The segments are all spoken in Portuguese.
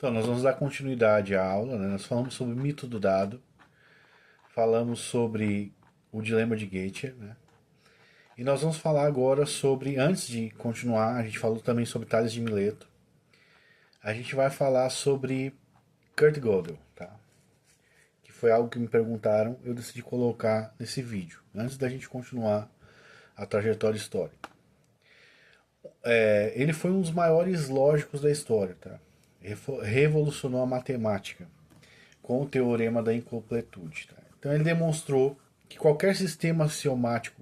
Então, nós vamos dar continuidade à aula, né? Nós falamos sobre o mito do dado, falamos sobre o dilema de Gettier, né? E nós vamos falar agora sobre, antes de continuar, a gente falou também sobre Tales de Mileto. A gente vai falar sobre Kurt Gödel, tá? Que foi algo que me perguntaram, eu decidi colocar nesse vídeo, antes da gente continuar a trajetória histórica. Ele foi um dos maiores lógicos da história, tá? Revolucionou a matemática com o teorema da incompletude. Tá? Então ele demonstrou que qualquer sistema axiomático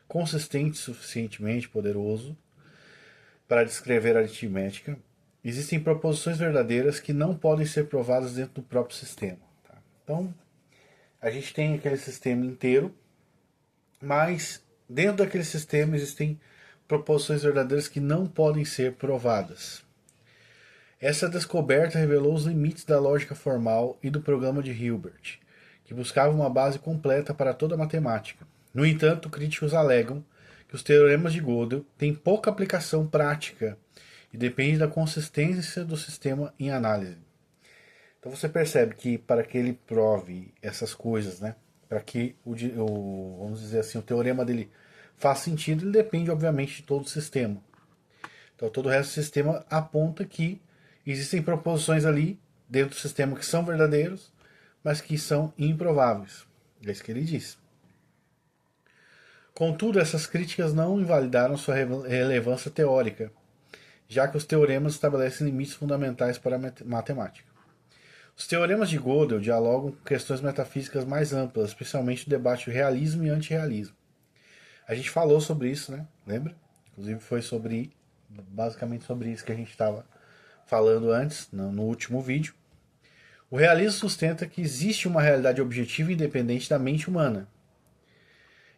consistente suficientemente poderoso para descrever a aritmética, existem proposições verdadeiras que não podem ser provadas dentro do próprio sistema. Tá? Então, a gente tem aquele sistema inteiro, mas dentro daquele sistema existem proposições verdadeiras que não podem ser provadas. Essa descoberta revelou os limites da lógica formal e do programa de Hilbert, que buscava uma base completa para toda a matemática. No entanto, críticos alegam que os teoremas de Gödel têm pouca aplicação prática e dependem da consistência do sistema em análise. Então você percebe que para que ele prove essas coisas, né, para que vamos dizer assim, o teorema dele faça sentido, ele depende obviamente de todo o sistema. Então todo o resto do sistema aponta que existem proposições ali dentro do sistema que são verdadeiros, mas que são improváveis. É isso que ele diz. Contudo, essas críticas não invalidaram sua relevância teórica, já que os teoremas estabelecem limites fundamentais para a matemática. Os teoremas de Gödel dialogam com questões metafísicas mais amplas, especialmente o debate do realismo e antirrealismo. A gente falou sobre isso, né? Lembra? Inclusive foi basicamente sobre isso que a gente estava falando antes, no último vídeo. O realismo sustenta que existe uma realidade objetiva independente da mente humana,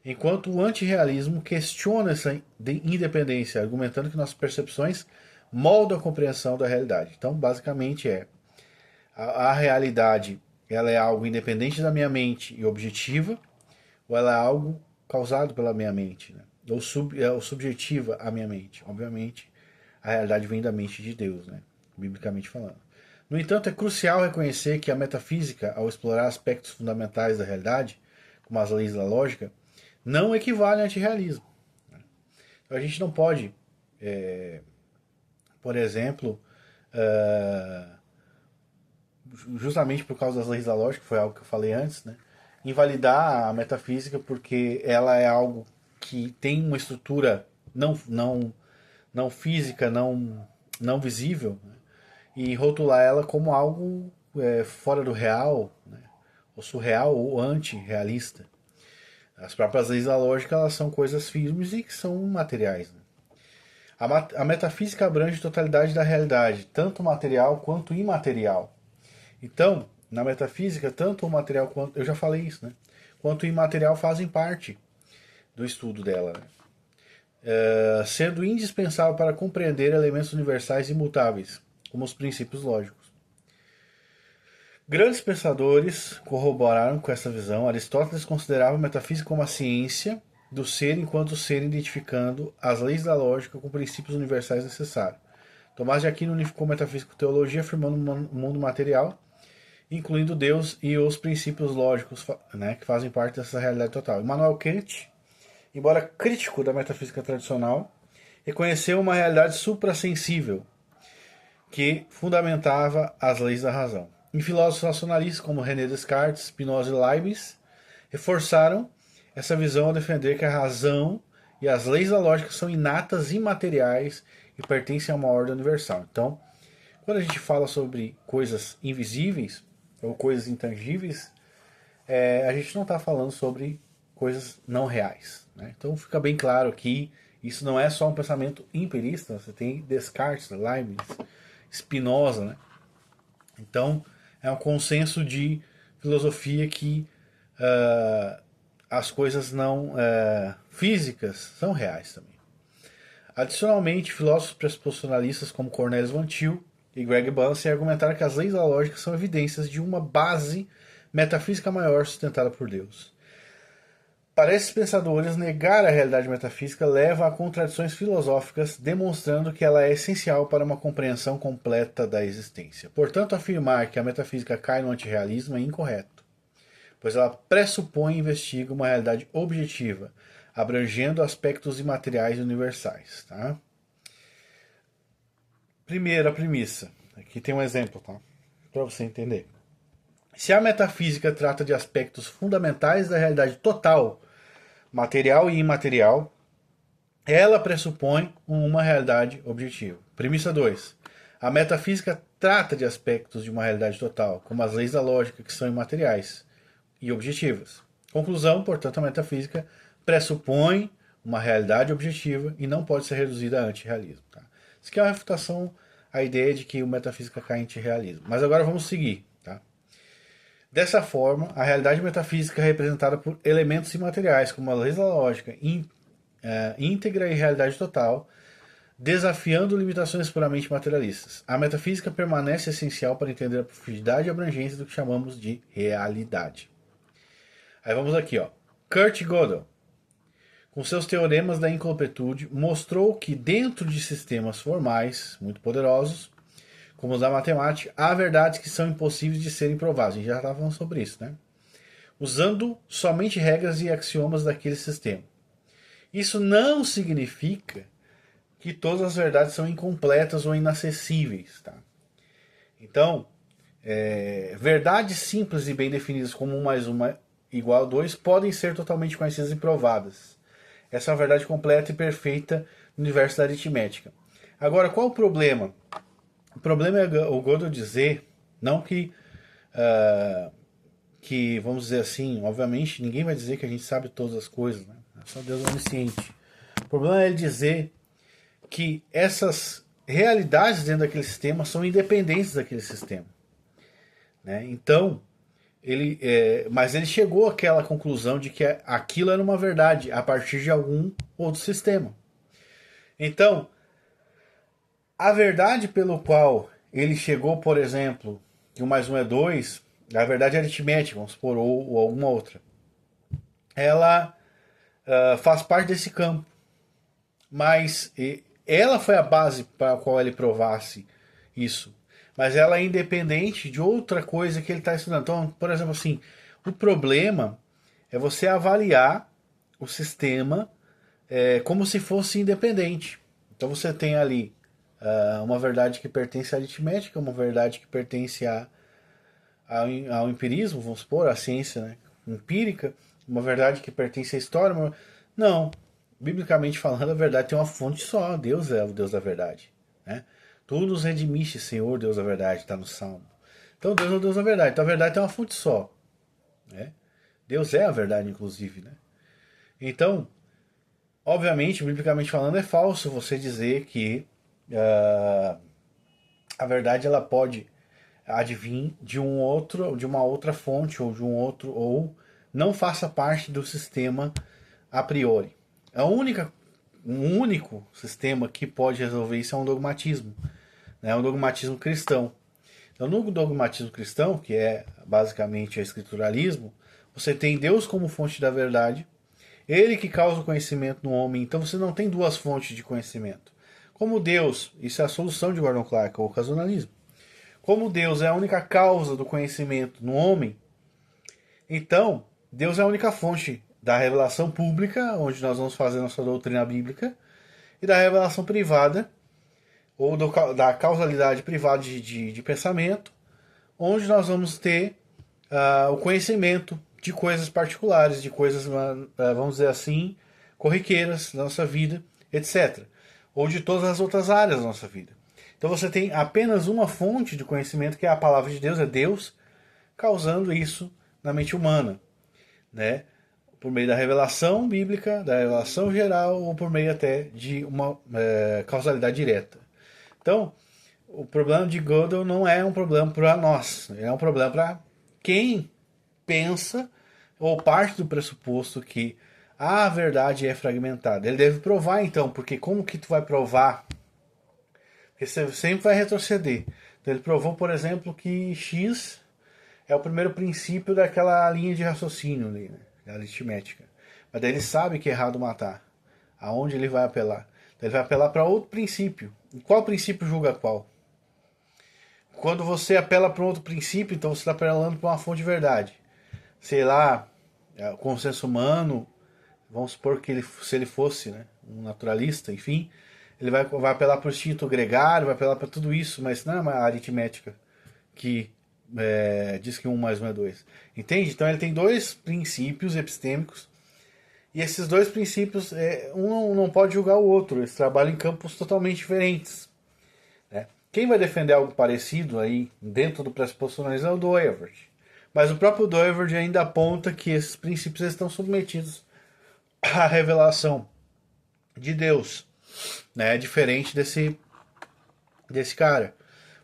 enquanto o antirrealismo questiona essa independência, argumentando que nossas percepções moldam a compreensão da realidade. Então, basicamente a realidade ela é algo independente da minha mente e objetiva, ou ela é algo causado pela minha mente, né? Ou subjetiva à minha mente. Obviamente, a realidade vem da mente de Deus, né? Biblicamente falando. No entanto, é crucial reconhecer que a metafísica, ao explorar aspectos fundamentais da realidade, como as leis da lógica, não equivale ao antirrealismo. Então, a gente não pode, por exemplo, justamente por causa das leis da lógica, foi algo que eu falei antes, né, invalidar a metafísica porque ela é algo que tem uma estrutura não física, não visível, né, e rotular ela como algo fora do real, né, ou surreal ou antirrealista. As próprias leis da lógica elas são coisas firmes e que são materiais. Né? A metafísica abrange a totalidade da realidade, tanto material quanto imaterial. Então, na metafísica, tanto o material quanto... Eu já falei isso, né? Quanto o imaterial fazem parte do estudo dela. Né? Sendo indispensável para compreender elementos universais imutáveis, como os princípios lógicos. Grandes pensadores corroboraram com essa visão. Aristóteles considerava a metafísica como a ciência do ser enquanto ser, identificando as leis da lógica com princípios universais necessários. Tomás de Aquino unificou metafísica com teologia, afirmando o mundo material, incluindo Deus e os princípios lógicos, né, que fazem parte dessa realidade total. Immanuel Kant, embora crítico da metafísica tradicional, reconheceu uma realidade suprassensível que fundamentava as leis da razão. E filósofos racionalistas como René Descartes, Spinoza e Leibniz reforçaram essa visão ao defender que a razão e as leis da lógica são inatas, imateriais e pertencem a uma ordem universal. Então, quando a gente fala sobre coisas invisíveis ou coisas intangíveis, a gente não está falando sobre coisas não reais. Né? Então fica bem claro que isso não é só um pensamento empirista, você tem Descartes, Leibniz, Spinoza, né? Então é um consenso de filosofia que as coisas não físicas são reais também. Adicionalmente, filósofos pressuposicionalistas como Cornelius Van Til e Greg Bunsen argumentaram que as leis da lógica são evidências de uma base metafísica maior sustentada por Deus. Para esses pensadores, negar a realidade metafísica leva a contradições filosóficas, demonstrando que ela é essencial para uma compreensão completa da existência. Portanto, afirmar que a metafísica cai no antirrealismo é incorreto, pois ela pressupõe e investiga uma realidade objetiva, abrangendo aspectos imateriais e universais. Tá? Primeira premissa. Aqui tem um exemplo, tá? Para você entender. Se a metafísica trata de aspectos fundamentais da realidade total, material e imaterial, ela pressupõe uma realidade objetiva. Premissa 2. A metafísica trata de aspectos de uma realidade total, como as leis da lógica, que são imateriais e objetivas. Conclusão, portanto, a metafísica pressupõe uma realidade objetiva e não pode ser reduzida a antirrealismo. Tá? Isso aqui é uma refutação à ideia de que a metafísica cai em antirrealismo. Mas agora vamos seguir. Tá? Dessa forma, a realidade metafísica é representada por elementos imateriais, como a lei da lógica, íntegra e realidade total, desafiando limitações puramente materialistas. A metafísica permanece essencial para entender a profundidade e abrangência do que chamamos de realidade. Aí vamos aqui, ó. Kurt Gödel, com seus teoremas da incompletude, mostrou que dentro de sistemas formais muito poderosos, como os da matemática, há verdades que são impossíveis de serem provadas. A gente já estava falando sobre isso, né? Usando somente regras e axiomas daquele sistema. Isso não significa que todas as verdades são incompletas ou inacessíveis. Tá? Então, verdades simples e bem definidas como 1 mais 1 igual a 2 podem ser totalmente conhecidas e provadas. Essa é uma verdade completa e perfeita no universo da aritmética. Agora, qual o problema? O problema é o Gödel dizer, não que, vamos dizer assim, obviamente ninguém vai dizer que a gente sabe todas as coisas, né? Só Deus é onisciente. O problema é ele dizer que essas realidades dentro daquele sistema são independentes daquele sistema. Né? Então, mas ele chegou àquela conclusão de que aquilo era uma verdade a partir de algum outro sistema. Então, a verdade pelo qual ele chegou, por exemplo, que 1 mais 1 é 2, a verdade aritmética, vamos supor, ou alguma outra, ela faz parte desse campo. Mas ela foi a base para a qual ele provasse isso. Mas ela é independente de outra coisa que ele está estudando. Então, por exemplo, assim, o problema é você avaliar o sistema como se fosse independente. Então você tem ali uma verdade que pertence à aritmética, uma verdade que pertence ao empirismo, vamos supor, à ciência, né, empírica, uma verdade que pertence à história. Não. Biblicamente falando, a verdade tem uma fonte só. Deus é o Deus da verdade. Né? Tu nos redimiste, Senhor, Deus da verdade, está no Salmo. Então Deus é o Deus da verdade. Então a verdade tem uma fonte só. Né? Deus é a verdade, inclusive. Né? Então, obviamente, biblicamente falando, é falso você dizer que a verdade ela pode advir de uma outra fonte ou de um outro, ou não faça parte do sistema a priori. Um único sistema que pode resolver isso é um dogmatismo, né? Um dogmatismo cristão. Então, no dogmatismo cristão, que é basicamente o escrituralismo, você tem Deus como fonte da verdade, ele que causa o conhecimento no homem. Então você não tem duas fontes de conhecimento. Como Deus, isso é a solução de Gordon Clark, o ocasionalismo. Como Deus é a única causa do conhecimento no homem, então Deus é a única fonte da revelação pública, onde nós vamos fazer nossa doutrina bíblica, e da revelação privada, ou da causalidade privada de pensamento, onde nós vamos ter o conhecimento de coisas particulares, de coisas, vamos dizer assim, corriqueiras da nossa vida, etc. Ou de todas as outras áreas da nossa vida. Então você tem apenas uma fonte de conhecimento, que é a palavra de Deus, é Deus causando isso na mente humana, né? Por meio da revelação bíblica, da revelação geral, ou por meio até de uma causalidade direta. Então, o problema de Gödel não é um problema para nós, é um problema para quem pensa ou parte do pressuposto que a verdade é fragmentada. Ele deve provar então, porque como que tu vai provar? Porque você sempre vai retroceder. Então, ele provou, por exemplo, que X é o primeiro princípio daquela linha de raciocínio ali, né? Da aritmética. Mas daí ele sabe que é errado matar. Aonde ele vai apelar? Ele vai apelar para outro princípio. E qual princípio julga qual? Quando você apela para um outro princípio, então você está apelando para uma fonte de verdade. Sei lá, o consenso humano, vamos supor que se ele fosse, né, um naturalista, enfim, ele vai apelar para o instinto gregário, vai apelar para tudo isso, mas não é uma aritmética que diz que 1 mais 1 é 2. Entende? Então ele tem dois princípios epistêmicos, e esses dois princípios, um não pode julgar o outro, eles trabalham em campos totalmente diferentes. Né? Quem vai defender algo parecido aí dentro do pressuposicionalismo é o Doivert. Mas o próprio Doivert ainda aponta que esses princípios estão submetidos à revelação de Deus, né? Diferente desse cara.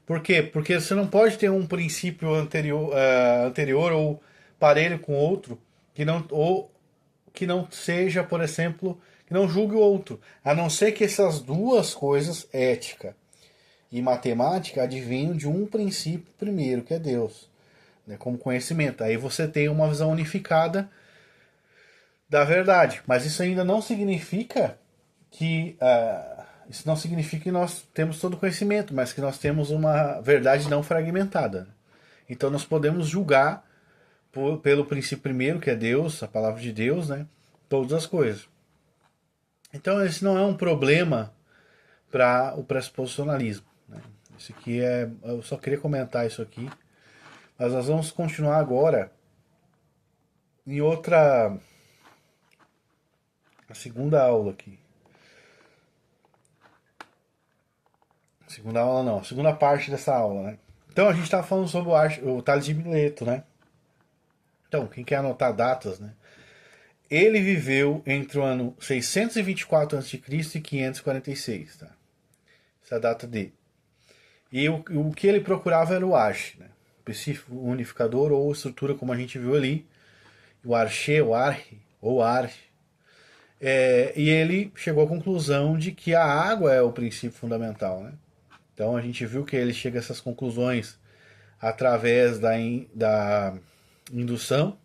Por quê? Porque você não pode ter um princípio anterior ou parelho com outro que não seja, por exemplo, que não julgue o outro. A não ser que essas duas coisas, ética e matemática, advinham de um princípio primeiro, que é Deus, né, como conhecimento. Aí você tem uma visão unificada da verdade. Mas isso ainda não significa que isso não significa que nós temos todo o conhecimento, mas que nós temos uma verdade não fragmentada. Então nós podemos julgar pelo princípio primeiro, que é Deus, a palavra de Deus, né, todas as coisas. Então esse não é um problema para o pressuposicionalismo. Né? Isso aqui eu só queria comentar isso aqui, mas nós vamos continuar agora em a segunda aula aqui. Segunda aula não, a segunda parte dessa aula, né? Então a gente estava falando sobre o Tales de Mileto, né? Então, quem quer anotar datas, né? Ele viveu entre o ano 624 a.C. e 546, tá? Essa é a data dele. E o que ele procurava era o arche, né? Específico unificador ou estrutura, como a gente viu ali. O arche, o arche, ou arche. E ele chegou à conclusão de que a água é o princípio fundamental, né? Então a gente viu que ele chega a essas conclusões através da indução.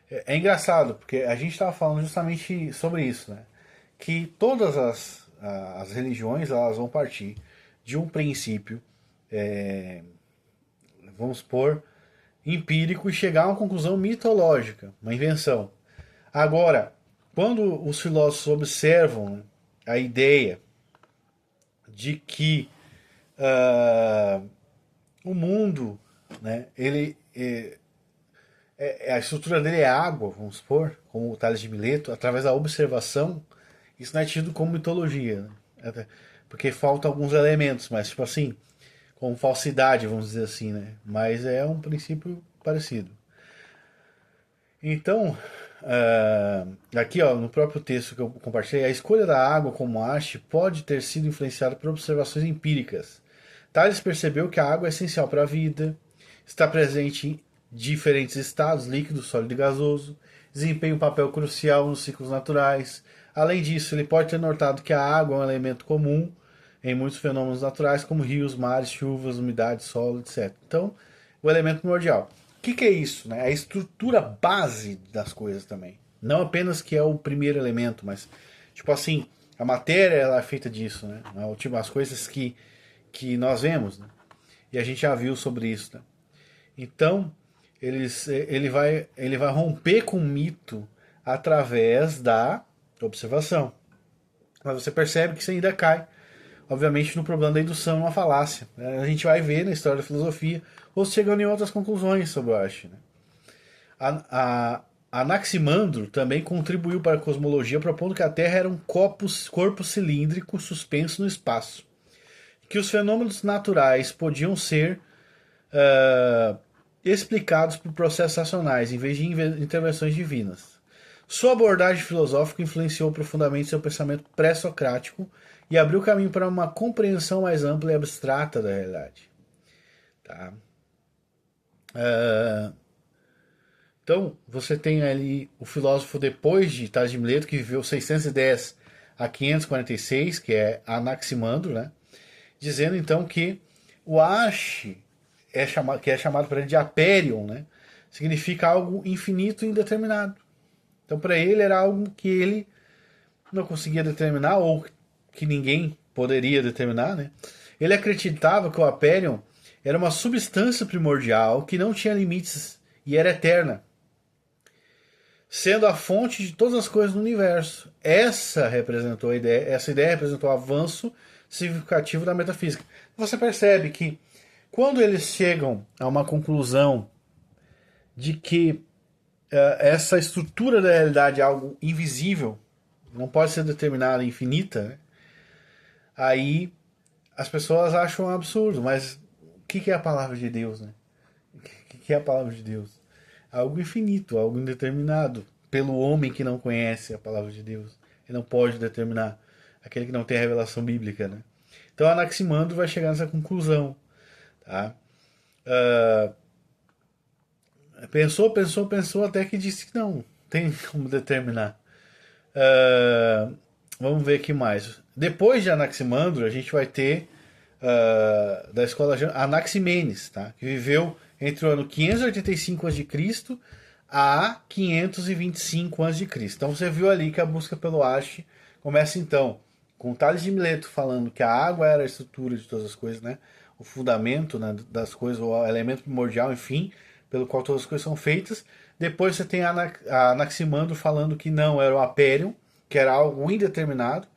É engraçado, porque a gente estava falando justamente sobre isso, né? Que todas as religiões elas vão partir de um princípio, vamos supor, empírico e chegar a uma conclusão mitológica, uma invenção. Agora, quando os filósofos observam, né, a ideia de que o mundo, né, a estrutura dele é água, vamos supor, como o Tales de Mileto, através da observação, isso não é tido como mitologia, né? Porque faltam alguns elementos, mas tipo assim, como falsidade, vamos dizer assim, né? Mas é um princípio parecido. Então, aqui ó, no próprio texto que eu compartilhei, a escolha da água como haste pode ter sido influenciada por observações empíricas. Tales percebeu que a água é essencial para a vida, está presente em diferentes estados, líquido, sólido e gasoso, desempenha um papel crucial nos ciclos naturais. Além disso, ele pode ter notado que a água é um elemento comum em muitos fenômenos naturais, como rios, mares, chuvas, umidade, solo, etc. Então, o elemento primordial. O que é isso? Né? A estrutura base das coisas também. Não apenas que é o primeiro elemento, mas, tipo assim, a matéria ela é feita disso, né? As coisas que nós vemos, né? E a gente já viu sobre isso, né? Então, ele vai romper com o mito através da observação. Mas você percebe que você ainda cai, obviamente, no problema da indução, numa falácia. A gente vai ver na história da filosofia, ou chegando em outras conclusões sobre o Ashi. Né? Anaximandro também contribuiu para a cosmologia, propondo que a Terra era um corpo cilíndrico suspenso no espaço, que os fenômenos naturais podiam ser explicados por processos racionais, em vez de intervenções divinas. Sua abordagem filosófica influenciou profundamente seu pensamento pré-socrático e abriu caminho para uma compreensão mais ampla e abstrata da realidade. Tá? Então, você tem ali o filósofo depois de Tales de Mileto, que viveu 610 a 546, que é Anaximandro, né? Dizendo então que o Ashi, que é chamado para ele de Aperion, né? Significa algo infinito e indeterminado. Então para ele era algo que ele não conseguia determinar, ou que ninguém poderia determinar, né? Ele acreditava que o Aperion era uma substância primordial que não tinha limites e era eterna, sendo a fonte de todas as coisas no universo. Essa ideia representou o avanço significativo da metafísica. Você percebe que quando eles chegam a uma conclusão de que essa estrutura da realidade é algo invisível, não pode ser determinada, infinita, né? Aí as pessoas acham um absurdo, mas o que é a palavra de Deus, né? O que é a palavra de Deus? Algo infinito, algo indeterminado, pelo homem que não conhece a palavra de Deus. Ele não pode determinar, aquele que não tem a revelação bíblica, né? Então Anaximandro vai chegar nessa conclusão, tá? Pensou, até que disse que não tem como determinar. Vamos ver aqui mais. Depois de Anaximandro, a gente vai ter da escola Anaximenes, tá? Que viveu entre o ano 585 a.C. a 525 a.C. Então você viu ali que a busca pelo Ache começa então com Tales de Mileto falando que a água era a estrutura de todas as coisas, né? O fundamento, né, das coisas, o elemento primordial, enfim, pelo qual todas as coisas são feitas. Depois você tem a Anaximandro falando que não, era o Aperion, que era algo indeterminado,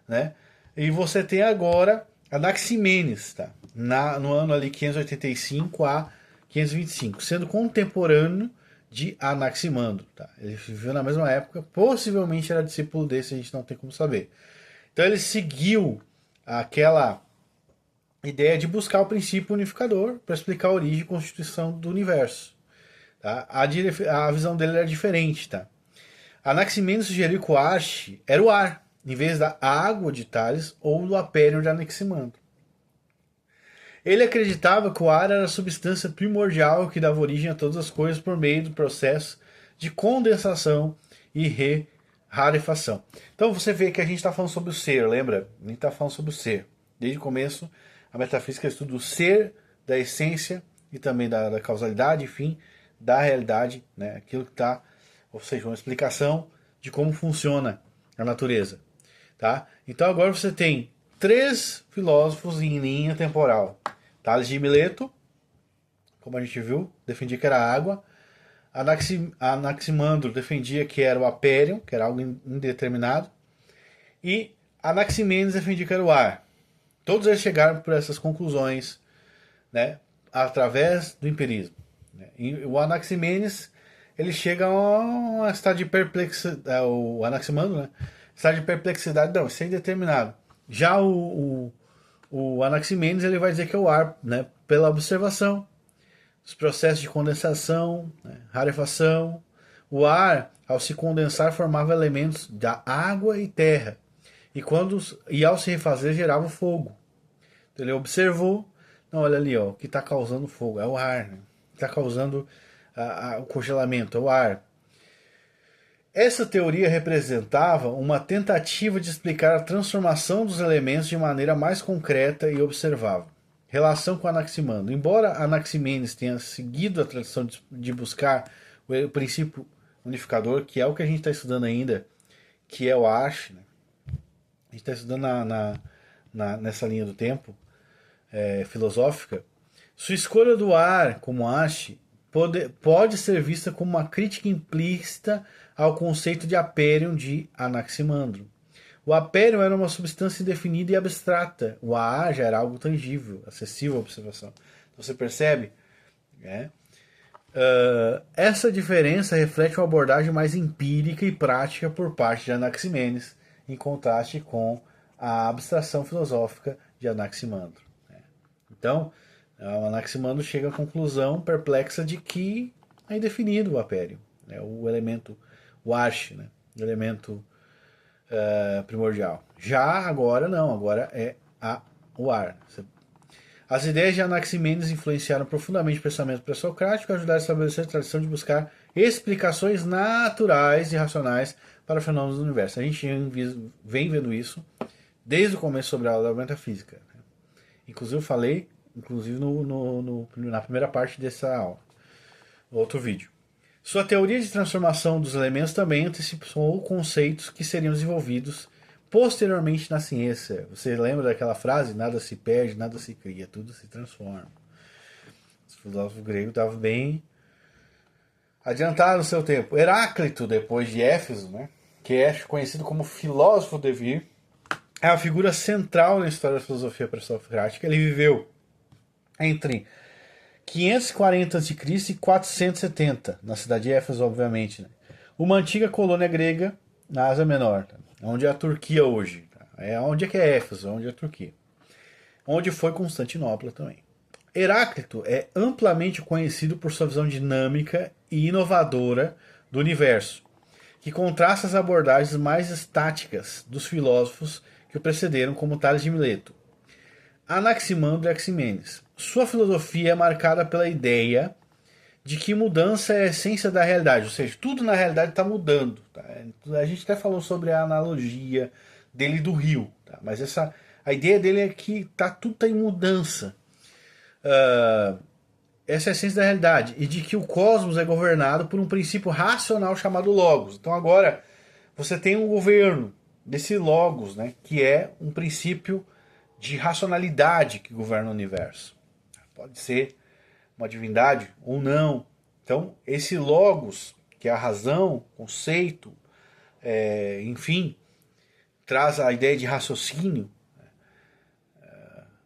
né? E você tem agora Anaximenes, tá? No ano ali 585 a 525, sendo contemporâneo de Anaximandro, tá? Ele viveu na mesma época, possivelmente era discípulo desse, a gente não tem como saber. Então ele seguiu aquela ideia de buscar o princípio unificador para explicar a origem e constituição do universo. Tá? A visão dele era diferente. Tá? Anaximenes sugeriu que o Ache era o ar, em vez da água de Tales ou do Aperion de Anaximandro. Ele acreditava que o ar era a substância primordial que dava origem a todas as coisas por meio do processo de condensação e rarefação. Então você vê que a gente está falando sobre o ser, lembra? A gente está falando sobre o ser. Desde o começo, a metafísica estuda o ser, da essência e também da causalidade, enfim, da realidade, né? Aquilo que está, ou seja, uma explicação de como funciona a natureza. Tá? Então agora você tem 3 filósofos em linha temporal. Tales de Mileto, como a gente viu, defendia que era água. Anaximandro defendia que era o Aperion, que era algo indeterminado. E Anaximenes defendia que era o ar. Todos eles chegaram por essas conclusões, né, através do empirismo. E o Anaximenes ele chega a um estado de perplexidade. O Anaximandro, né? Estado de perplexidade, não, isso é indeterminado. Já o Anaximenes ele vai dizer que é o ar, né, pela observação, os processos de condensação, né, rarefação. O ar, ao se condensar, formava elementos da água e terra. E ao se refazer, gerava fogo. Então ele observou, não, olha ali, ó, o que está causando fogo é o ar, né? O que está causando o congelamento é o ar. Essa teoria representava uma tentativa de explicar a transformação dos elementos de maneira mais concreta e observável. Relação com Anaximandro. Embora Anaximenes tenha seguido a tradição de buscar o princípio unificador, que é o que a gente está estudando ainda, que é o Ache, né? A gente está estudando nessa linha do tempo filosófica, sua escolha do ar como Ache pode ser vista como uma crítica implícita ao conceito de Aperion de Anaximandro. O Aperion era uma substância indefinida e abstrata. O A já era algo tangível, acessível à observação. Então você percebe? Essa diferença reflete uma abordagem mais empírica e prática por parte de Anaximenes, em contraste com a abstração filosófica de Anaximandro. Então, o Anaximandro chega à conclusão perplexa de que é indefinido o Aperion, né? O elemento, o Ache, né? O elemento primordial. Já agora não, agora é o ar. As ideias de Anaximenes influenciaram profundamente o pensamento pré-socrático e ajudaram a estabelecer a tradição de buscar explicações naturais e racionais para fenômenos do universo. A gente vem vendo isso desde o começo sobre a aula da metafísica. Inclusive eu falei na primeira parte dessa aula, no outro vídeo. Sua teoria de transformação dos elementos também antecipou conceitos que seriam desenvolvidos posteriormente na ciência. Você lembra daquela frase? Nada se perde, nada se cria, tudo se transforma. Os filósofos gregos estavam bem adiantados no seu tempo. Heráclito, depois de Éfeso, né, que é conhecido como filósofo de vir, é a figura central na história da filosofia pré-socrática. Ele viveu entre 540 a.C. e 470, na cidade de Éfeso, obviamente. Né? Uma antiga colônia grega na Ásia Menor, tá? Onde é a Turquia hoje. Tá? Onde é que é Éfeso? Onde é a Turquia. Onde foi Constantinopla também. Heráclito é amplamente conhecido por sua visão dinâmica e inovadora do universo, que contrasta as abordagens mais estáticas dos filósofos que o precederam, como Tales de Mileto, Anaximandro e Aximenes. Sua filosofia é marcada pela ideia de que mudança é a essência da realidade, ou seja, tudo na realidade está mudando. Tá? A gente até falou sobre a analogia dele do rio, tá? Mas a ideia dele é que tudo está em mudança. Essa é a essência da realidade, e de que o cosmos é governado por um princípio racional chamado Logos. Então agora você tem um governo desse Logos, né, que é um princípio de racionalidade que governa o universo. Pode ser uma divindade ou não. Então esse Logos, que é a razão, conceito, enfim, traz a ideia de raciocínio,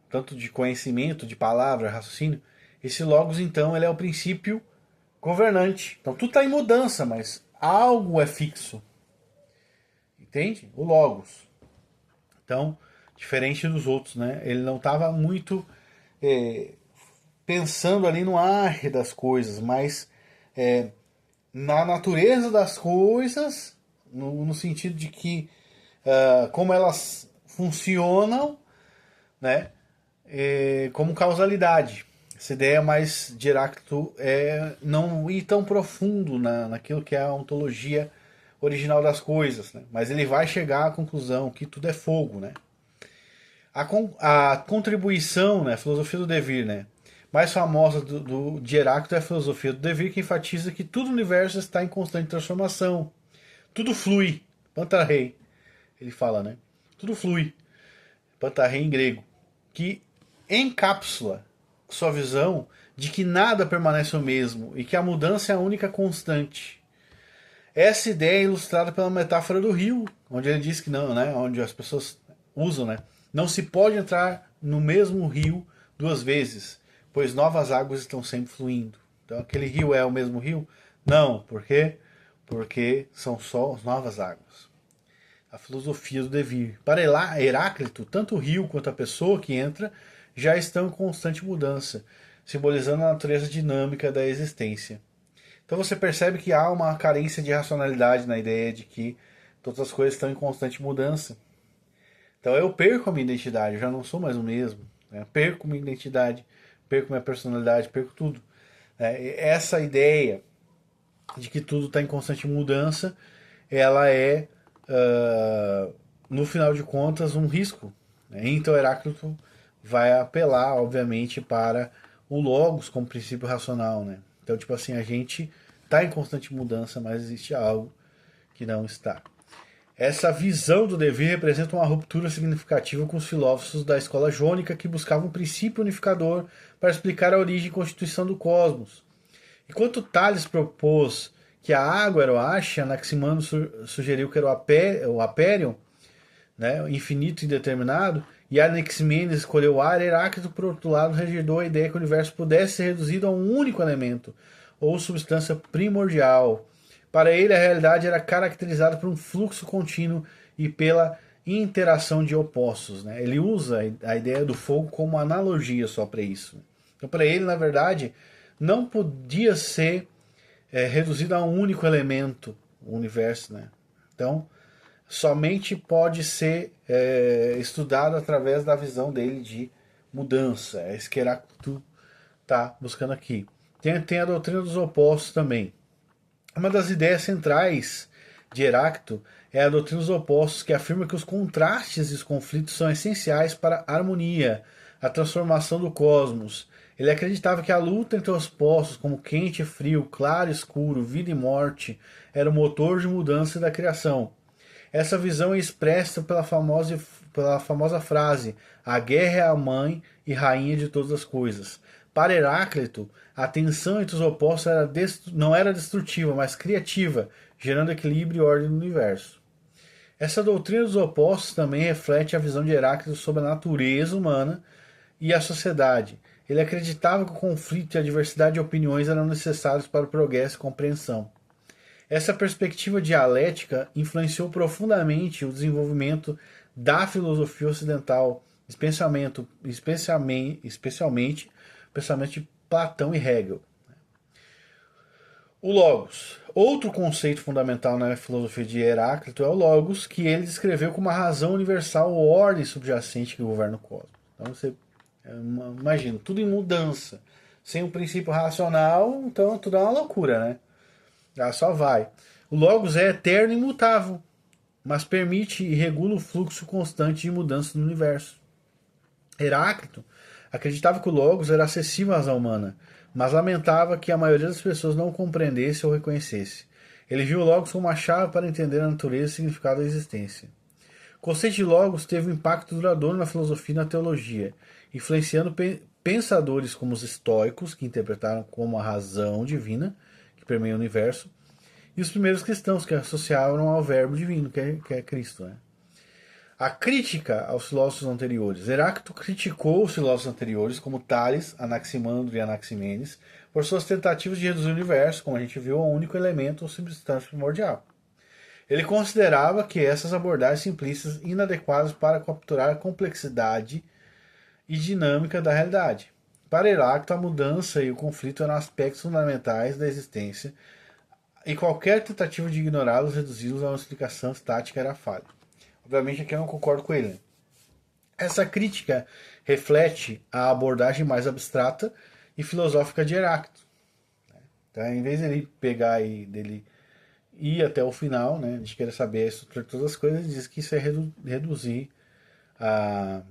tanto de conhecimento, de palavra, raciocínio. Esse Logos, então, ele é o princípio governante. Então, tudo está em mudança, mas algo é fixo. Entende? O Logos. Então, diferente dos outros, né? Ele não estava muito pensando ali no ar das coisas, mas na natureza das coisas, no sentido de que como elas funcionam, né? Como causalidade. Essa ideia mais de Heráclito é não ir tão profundo naquilo que é a ontologia original das coisas, né? Mas ele vai chegar à conclusão que tudo é fogo, né? A contribuição, né, a filosofia do devir, né, mais famosa de Heráclito é a filosofia do devir, que enfatiza que tudo no universo está em constante transformação. Tudo flui. Pantarrei, ele fala, né? Tudo flui. Pantarrei em grego. Que encapsula sua visão de que nada permanece o mesmo e que a mudança é a única constante. Essa ideia é ilustrada pela metáfora do rio, onde ele diz que não, né, onde as pessoas usam, né, não se pode entrar no mesmo rio duas vezes, pois novas águas estão sempre fluindo. Então aquele rio é o mesmo rio? Não, por quê? Porque são só novas águas. A filosofia do devir. Para Heráclito, tanto o rio quanto a pessoa que entra já estão em constante mudança, simbolizando a natureza dinâmica da existência. Então você percebe que há uma carência de racionalidade na ideia de que todas as coisas estão em constante mudança. Então eu perco a minha identidade, eu já não sou mais o mesmo. Né? Perco minha identidade, perco minha personalidade, perco tudo. Essa ideia de que tudo está em constante mudança, ela é, no final de contas, um risco. Né? Então Heráclito vai apelar, obviamente, para o Logos como princípio racional. Né? Então, tipo assim, a gente está em constante mudança, mas existe algo que não está. Essa visão do dever representa uma ruptura significativa com os filósofos da escola jônica que buscavam um princípio unificador para explicar a origem e constituição do cosmos. Enquanto Tales propôs que a água era o Asha, Anaximandro sugeriu que era o Aperion, né, infinito e indeterminado, e Anaximenes escolheu o ar. Heráclito, por outro lado, rejeitou a ideia que o universo pudesse ser reduzido a um único elemento, ou substância primordial. Para ele, a realidade era caracterizada por um fluxo contínuo e pela interação de opostos. Né? Ele usa a ideia do fogo como analogia só para isso. Então, para ele, na verdade, não podia ser reduzido a um único elemento, o universo. Né? Então, somente pode ser estudado através da visão dele de mudança. É isso que Heráclito está buscando aqui. Tem a doutrina dos opostos também. Uma das ideias centrais de Heráclito é a doutrina dos opostos, que afirma que os contrastes e os conflitos são essenciais para a harmonia, a transformação do cosmos. Ele acreditava que a luta entre os postos, como quente e frio, claro e escuro, vida e morte, era o motor de mudança da criação. Essa visão é expressa pela famosa frase: a guerra é a mãe e rainha de todas as coisas. Para Heráclito, a tensão entre os opostos não era destrutiva, mas criativa, gerando equilíbrio e ordem no universo. Essa doutrina dos opostos também reflete a visão de Heráclito sobre a natureza humana e a sociedade. Ele acreditava que o conflito e a diversidade de opiniões eram necessários para o progresso e compreensão. Essa perspectiva dialética influenciou profundamente o desenvolvimento da filosofia ocidental, especialmente o pensamento de Platão e Hegel. O Logos. Outro conceito fundamental na filosofia de Heráclito é o Logos, que ele descreveu como uma razão universal ou ordem subjacente que governa o cosmos. Então você imagina, tudo em mudança. Sem um princípio racional, então tudo é uma loucura, né? Ela só vai. O Logos é eterno e imutável, mas permite e regula o fluxo constante de mudança no universo. Heráclito acreditava que o Logos era acessível à razão humana, mas lamentava que a maioria das pessoas não o compreendesse ou reconhecesse. Ele viu o Logos como uma chave para entender a natureza e o significado da existência. O conceito de Logos teve um impacto duradouro na filosofia e na teologia, influenciando pensadores como os estoicos, que interpretaram como a razão divina que permeia o universo, e os primeiros cristãos, que associavam ao verbo divino, que é Cristo. Né? A crítica aos filósofos anteriores. Heráclito criticou os filósofos anteriores, como Tales, Anaximandro e Anaximenes, por suas tentativas de reduzir o universo, como a gente viu, a um único elemento ou substância primordial. Ele considerava que essas abordagens simplistas inadequadas para capturar a complexidade e dinâmica da realidade. Para Heráclito, a mudança e o conflito eram aspectos fundamentais da existência, e qualquer tentativa de ignorá-los, reduzi-los a uma explicação estática era falha. Obviamente aqui eu não concordo com ele. Essa crítica reflete a abordagem mais abstrata e filosófica de Heráclito. Então, em vez dele pegar e dele ir até o final, né, de querer saber a estrutura de todas as coisas, ele diz que isso é reduzir a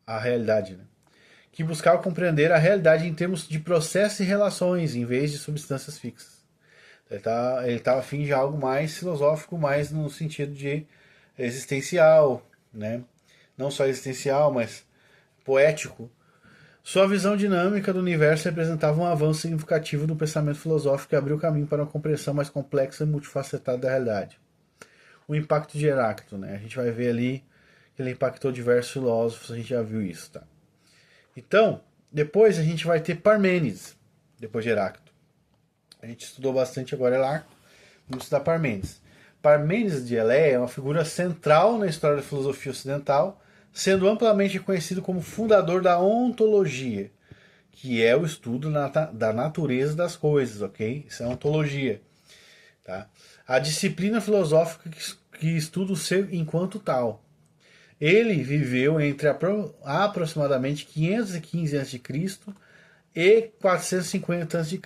realidade. Né? Que buscava compreender a realidade em termos de processos e relações, em vez de substâncias fixas. Ele estava afim de algo mais filosófico, mais no sentido de existencial, né? Não só existencial, mas poético. Sua visão dinâmica do universo representava um avanço significativo do pensamento filosófico que abriu caminho para uma compreensão mais complexa e multifacetada da realidade. O impacto de Heráclito, né? A gente vai ver ali que ele impactou diversos filósofos, a gente já viu isso, tá? Então, depois a gente vai ter Parmênides, depois de Heráclito. A gente estudou bastante agora Heráclito, vamos estudar Parmênides. Parmênides de Eleia é uma figura central na história da filosofia ocidental, sendo amplamente conhecido como fundador da ontologia, que é o estudo da natureza das coisas, ok? Isso é ontologia. Tá? A disciplina filosófica que estuda o ser enquanto tal. Ele viveu entre aproximadamente 515 a.C. e 450 a.C.,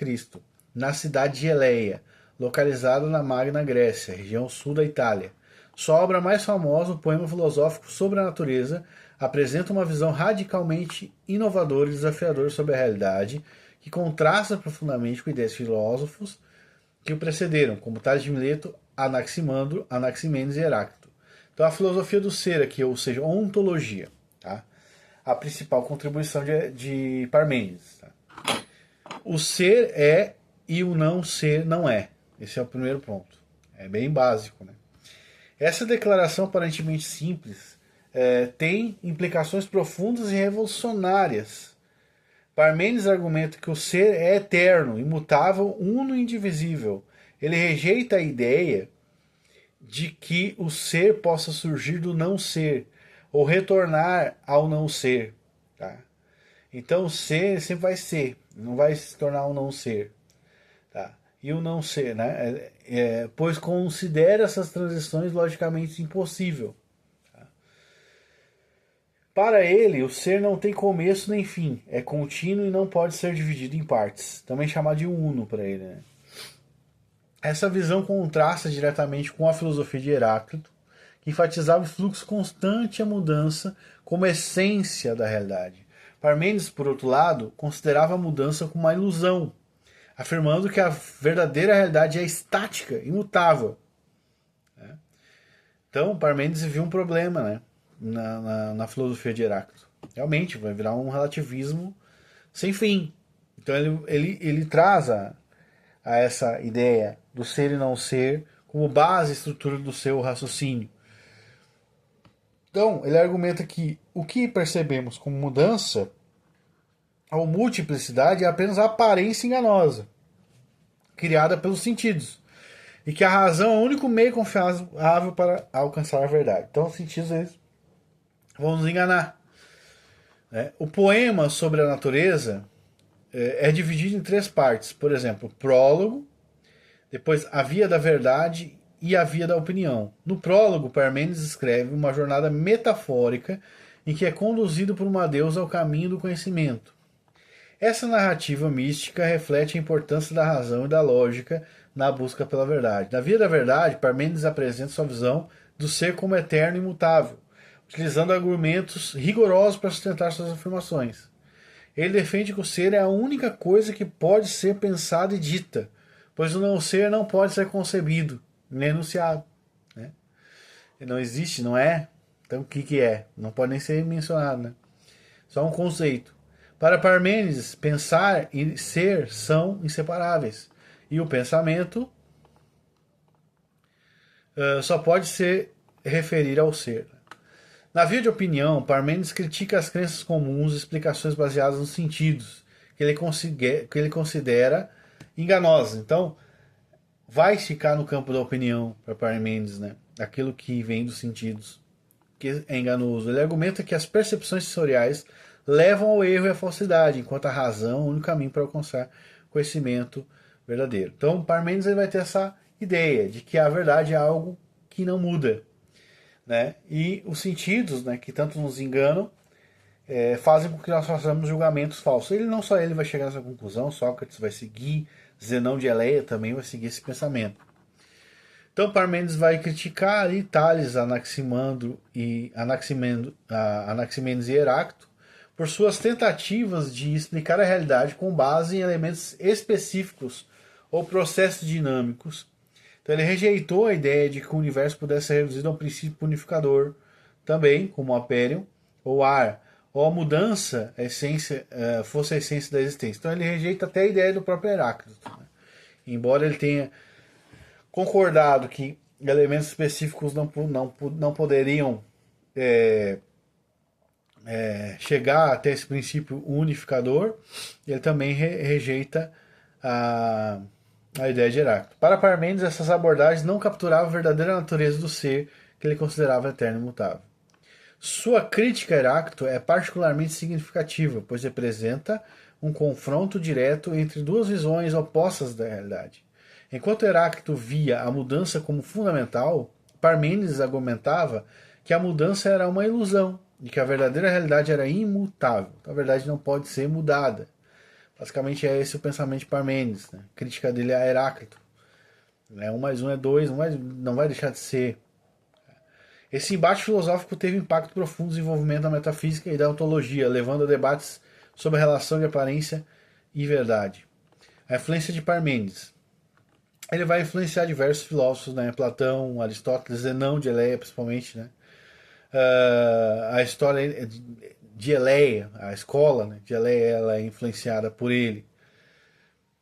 na cidade de Eleia, localizada na Magna Grécia, região sul da Itália. Sua obra mais famosa, o poema filosófico sobre a natureza, apresenta uma visão radicalmente inovadora e desafiadora sobre a realidade, que contrasta profundamente com ideias de filósofos que o precederam, como Tales de Mileto, Anaximandro, Anaximenes e Heráclito. Então a filosofia do ser aqui, ou seja, ontologia, tá? A principal contribuição de Parmênides. Tá? O ser é e o não ser não é. Esse é o primeiro ponto. É bem básico. Né? Essa declaração aparentemente simples tem implicações profundas e revolucionárias. Parmênides argumenta que o ser é eterno, imutável, uno e indivisível. Ele rejeita a ideia de que o ser possa surgir do não ser, ou retornar ao não ser. Tá? Então o ser sempre vai ser, não vai se tornar um não ser. Tá? E o não ser, né? Pois considera essas transições logicamente impossível. Tá? Para ele, o ser não tem começo nem fim, é contínuo e não pode ser dividido em partes, também chamado de uno para ele. Né? Essa visão contrasta diretamente com a filosofia de Heráclito, que enfatizava o fluxo constante e a mudança como essência da realidade. Parmênides, por outro lado, considerava a mudança como uma ilusão, afirmando que a verdadeira realidade é estática, imutável. Então, Parmênides viu um problema, né, na filosofia de Heráclito. Realmente, vai virar um relativismo sem fim. Então, ele traz a essa ideia do ser e não ser como base e estrutura do seu raciocínio. Então, ele argumenta que o que percebemos como mudança ou multiplicidade é apenas a aparência enganosa, criada pelos sentidos, e que a razão é o único meio confiável para alcançar a verdade. Então, os sentidos eles vão nos enganar. Né? O poema sobre a natureza é dividido em 3 partes. Por exemplo, o prólogo, depois a via da verdade e a via da opinião. No prólogo, Parmênides escreve uma jornada metafórica em que é conduzido por uma deusa ao caminho do conhecimento. Essa narrativa mística reflete a importância da razão e da lógica na busca pela verdade. Na via da verdade, Parmênides apresenta sua visão do ser como eterno e imutável, utilizando argumentos rigorosos para sustentar suas afirmações. Ele defende que o ser é a única coisa que pode ser pensada e dita, pois o não ser não pode ser concebido, nem enunciado. Né? Ele não existe, não é? Então o que é? Não pode nem ser mencionado. Né? Só um conceito. Para Parmênides, pensar e ser são inseparáveis. E o pensamento só pode se referir ao ser. Na via de opinião, Parmênides critica as crenças comuns e explicações baseadas nos sentidos, que ele considera enganosas. Então, vai ficar no campo da opinião para Parmênides, né? Aquilo que vem dos sentidos, que é enganoso. Ele argumenta que as percepções sensoriais levam ao erro e à falsidade, enquanto a razão é o único caminho para alcançar conhecimento verdadeiro. Então, Parmênides ele vai ter essa ideia de que a verdade é algo que não muda. Né? E os sentidos, né, que tanto nos enganam, fazem com que nós façamos julgamentos falsos. Ele não só ele vai chegar nessa conclusão, Sócrates vai seguir, Zenão de Eleia também vai seguir esse pensamento. Então Parmênides vai criticar ali Tales, Anaximandro e Anaximenes e Heráclito por suas tentativas de explicar a realidade com base em elementos específicos ou processos dinâmicos. Então ele rejeitou a ideia de que o universo pudesse ser reduzido a um princípio unificador, também, como o apério, ou ar, ou a mudança, a essência, fosse a essência da existência. Então ele rejeita até a ideia do próprio Heráclito. Né? Embora ele tenha concordado que elementos específicos não poderiam chegar até esse princípio unificador, ele também rejeita a ideia de Heráclito. Para Parmênides, essas abordagens não capturavam a verdadeira natureza do ser que ele considerava eterno e imutável. Sua crítica a Heráclito é particularmente significativa, pois representa um confronto direto entre duas visões opostas da realidade. Enquanto Heráclito via a mudança como fundamental, Parmênides argumentava que a mudança era uma ilusão e que a verdadeira realidade era imutável. Então, a verdade não pode ser mudada. Basicamente é esse o pensamento de Parmênides. Né? A crítica dele a Heráclito. 1 mais 1 é 2, não vai deixar de ser. Esse embate filosófico teve impacto profundo no desenvolvimento da metafísica e da ontologia, levando a debates sobre a relação de aparência e verdade. A influência de Parmênides. Ele vai influenciar diversos filósofos, né? Platão, Aristóteles, Zenão de Eleia, principalmente. Né? A história de Eleia, a escola, né, de Eleia, ela é influenciada por ele.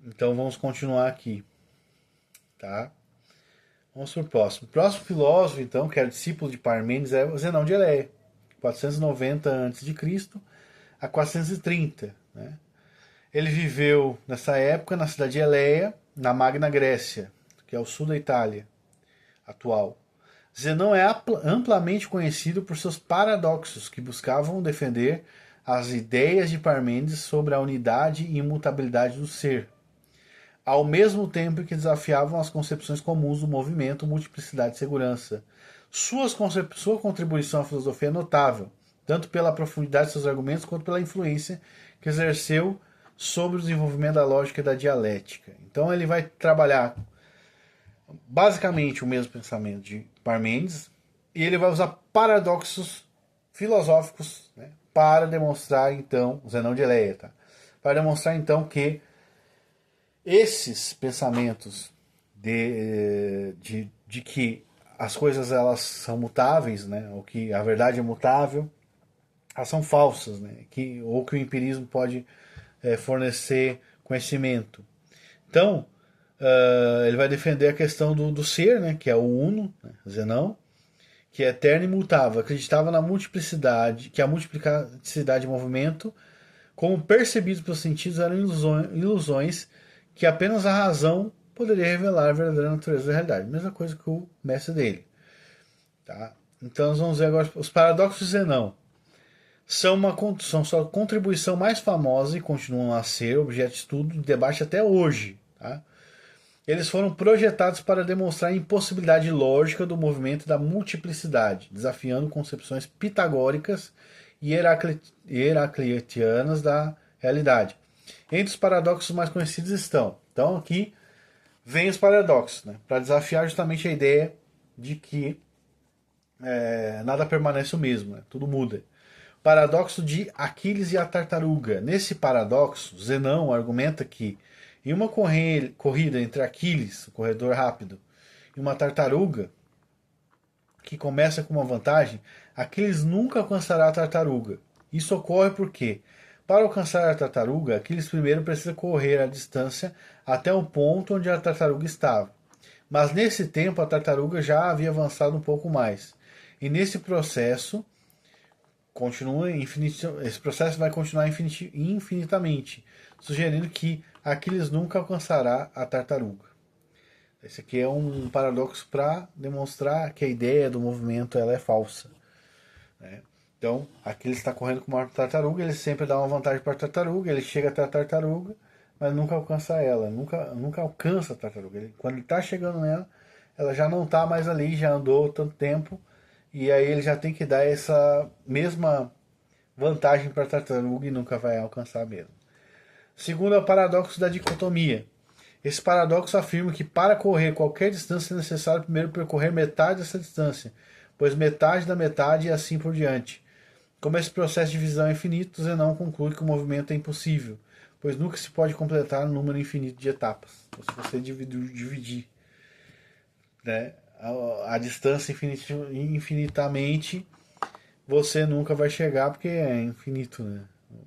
Então vamos continuar aqui. Tá? Vamos para o próximo. O próximo filósofo, então, que era discípulo de Parmênides, é o Zenão de Eleia, 490 a.C. a 430. Né? Ele viveu nessa época na cidade de Eleia, na Magna Grécia, que é o sul da Itália atual. Zenão é amplamente conhecido por seus paradoxos que buscavam defender as ideias de Parmênides sobre a unidade e imutabilidade do ser, ao mesmo tempo que desafiavam as concepções comuns do movimento, multiplicidade e segurança. Sua contribuição à filosofia é notável, tanto pela profundidade de seus argumentos quanto pela influência que exerceu sobre o desenvolvimento da lógica e da dialética. Então ele vai trabalhar basicamente o mesmo pensamento de Parmênides, e ele vai usar paradoxos filosóficos, né, para demonstrar então, Zenão de Eleia, tá? Para demonstrar então que esses pensamentos de que as coisas elas são mutáveis, né? Ou que a verdade é mutável, elas são falsas, né? Ou que o empirismo pode fornecer conhecimento. Então, ele vai defender a questão do ser, né? Que é o uno, né? Zenão, que é eterno e imutável. Acreditava na multiplicidade, que a multiplicidade de movimento, como percebidos pelos sentidos, eram ilusões que apenas a razão poderia revelar a verdadeira natureza da realidade. Mesma coisa que o mestre dele. Tá? Então nós vamos ver agora os paradoxos de Zenão. São sua contribuição mais famosa e continuam a ser objeto de estudo e debate até hoje. Tá? Eles foram projetados para demonstrar a impossibilidade lógica do movimento da multiplicidade, desafiando concepções pitagóricas e heraclitianas da realidade. Entre os paradoxos mais conhecidos estão, então aqui vem os paradoxos, né, para desafiar justamente a ideia de que nada permanece o mesmo, né, tudo muda. Paradoxo de Aquiles e a tartaruga. Nesse paradoxo, Zenão argumenta que em uma corrida entre Aquiles, o corredor rápido, e uma tartaruga, que começa com uma vantagem, Aquiles nunca alcançará a tartaruga. Isso ocorre porque, para alcançar a tartaruga, Aquiles primeiro precisa correr a distância até o ponto onde a tartaruga estava. Mas nesse tempo a tartaruga já havia avançado um pouco mais. E nesse processo, esse processo vai continuar infinitamente, sugerindo que Aquiles nunca alcançará a tartaruga. Esse aqui é um paradoxo para demonstrar que a ideia do movimento ela é falsa. Né? Então, Aquiles está correndo com uma tartaruga, ele sempre dá uma vantagem para a tartaruga, ele chega até a tartaruga, mas nunca alcança ela, nunca alcança a tartaruga. Quando ele está chegando nela, ela já não está mais ali, já andou tanto tempo, e aí ele já tem que dar essa mesma vantagem para a tartaruga e nunca vai alcançar mesmo. Segundo é o paradoxo da dicotomia. Esse paradoxo afirma que para correr qualquer distância é necessário primeiro percorrer metade dessa distância, pois metade da metade e assim por diante. Como esse processo de divisão é infinito, Zenão conclui que o movimento é impossível, pois nunca se pode completar um número infinito de etapas. Então, se você dividir, né, a distância infinitamente, você nunca vai chegar porque é infinito, né?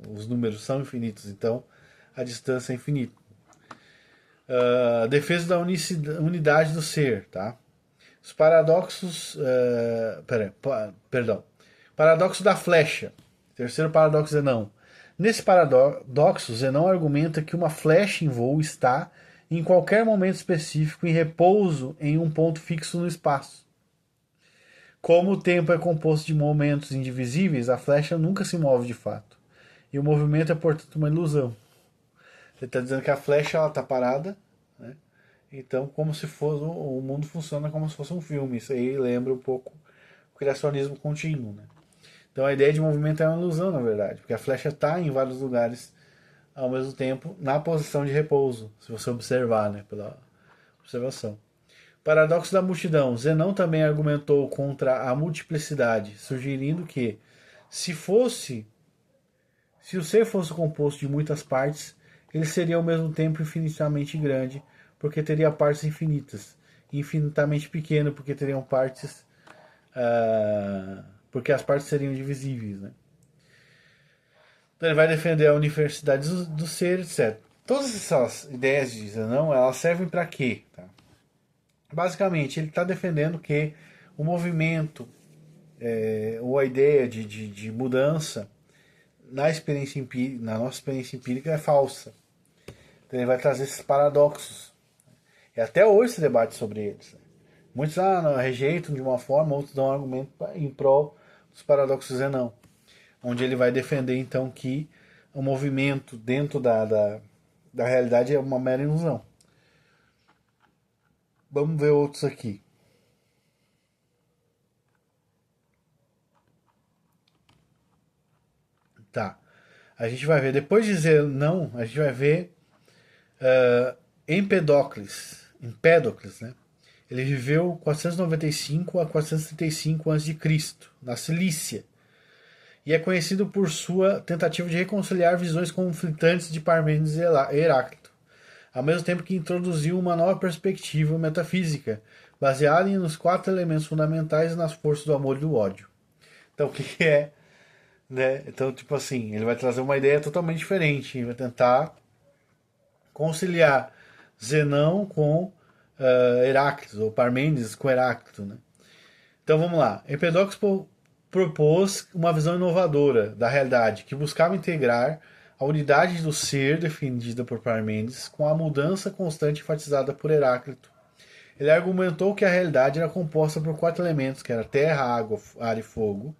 Os números são infinitos, então a distância é infinita. Defesa da unidade do ser, tá? Os paradoxos, paradoxo da flecha. Terceiro paradoxo Zenão. Nesse paradoxo, Zenão argumenta que uma flecha em voo está, em qualquer momento específico, em repouso em um ponto fixo no espaço. Como o tempo é composto de momentos indivisíveis, a flecha nunca se move de fato. E o movimento é, portanto, uma ilusão. Ele está dizendo que a flecha está parada, né? Então, como se fosse o mundo funciona como se fosse um filme. Isso aí lembra um pouco o criacionismo contínuo, né? Então, a ideia de movimento é uma ilusão, na verdade, porque a flecha está em vários lugares ao mesmo tempo na posição de repouso, se você observar, né, pela observação. Paradoxo da multidão. Zenão também argumentou contra a multiplicidade, sugerindo que se o ser fosse composto de muitas partes, ele seria ao mesmo tempo infinitamente grande, porque teria partes infinitas, e infinitamente pequeno, porque teriam partes, porque as partes seriam divisíveis, né? Então ele vai defender a universalidade do ser, etc. Todas essas ideias de Zenão, elas servem para quê? Tá? Basicamente, ele está defendendo que o movimento ou a ideia de mudança na nossa experiência empírica é falsa. Então ele vai trazer esses paradoxos. E até hoje se debate sobre eles. Muitos rejeitam de uma forma, outros dão um argumento em prol dos paradoxos Zenão, onde ele vai defender então que o movimento dentro da realidade é uma mera ilusão. Vamos ver outros aqui. Tá. A gente vai ver, depois de Zenão, a gente vai ver Empédocles, né? Ele viveu 495 a 435 a.C., na Cilícia. e é conhecido por sua tentativa de reconciliar visões conflitantes de Parmênides e Heráclito, ao mesmo tempo que introduziu uma nova perspectiva metafísica, baseada nos 4 elementos fundamentais e nas forças do amor e do ódio. Então, o que é? Né? Então, tipo assim, ele vai trazer uma ideia totalmente diferente, ele vai tentar conciliar Zenão com Heráclito, ou Parmênides com Heráclito. Né? Então, vamos lá. Empedocles propôs uma visão inovadora da realidade, que buscava integrar a unidade do ser defendida por Parmênides com a mudança constante enfatizada por Heráclito. Ele argumentou que a realidade era composta por 4 elementos, que era terra, água, ar e fogo,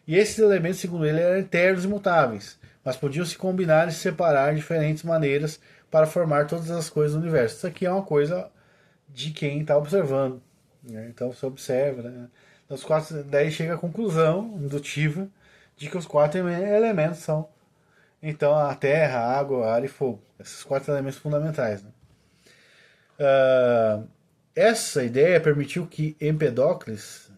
e esses elementos, segundo ele, eram eternos e imutáveis, mas podiam se combinar e se separar de diferentes maneiras para formar todas as coisas do universo. Isso aqui é uma coisa de quem está observando. Né? Então você observa. Né? Os 4, daí chega a conclusão indutiva de que os 4 elementos são então a terra, a água, ar e fogo. Esses 4 elementos fundamentais. Né? Essa ideia permitiu que Empedocles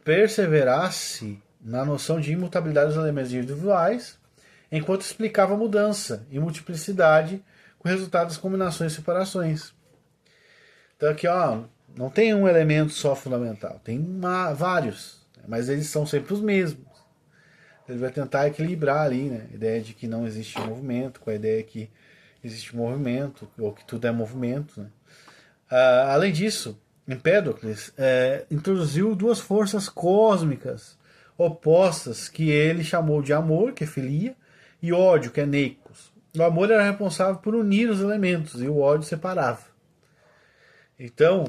perseverasse na noção de imutabilidade dos elementos individuais, enquanto explicava a mudança e multiplicidade com resultado das combinações e separações. Então aqui, ó, não tem um elemento só fundamental, tem vários, mas eles são sempre os mesmos. Ele vai tentar equilibrar ali, né, a ideia de que não existe movimento com a ideia que existe movimento, ou que tudo é movimento. Né? Além disso, Empédocles introduziu 2 forças cósmicas opostas que ele chamou de amor, que é filia, e ódio, que é neikos. O amor era responsável por unir os elementos e o ódio separava. Então,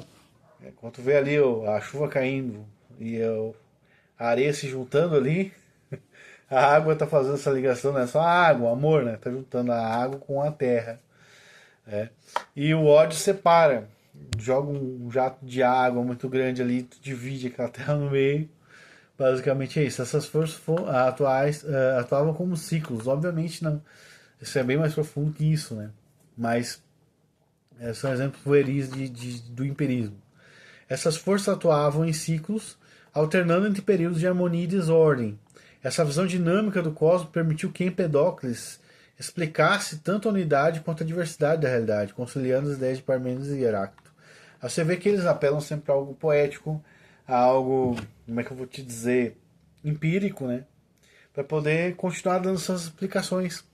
quando tu vê ali a chuva caindo e a areia se juntando ali, a água está fazendo essa ligação, não é só a água, o amor, né? Está juntando a água com a terra. E o ódio separa. Joga um jato de água muito grande ali, tu divide aquela terra no meio. Basicamente é isso. Essas forças atuais atuavam como ciclos. Obviamente não. Isso é bem mais profundo que isso, né? Mas são exemplos pueris do empirismo. Essas forças atuavam em ciclos, alternando entre períodos de harmonia e desordem. Essa visão dinâmica do cosmos permitiu que Empedocles explicasse tanto a unidade quanto a diversidade da realidade, conciliando as ideias de Parmênides e Heráclito. Você vê que eles apelam sempre a algo poético, a algo, como é que eu vou te dizer, empírico, né? Para poder continuar dando suas explicações.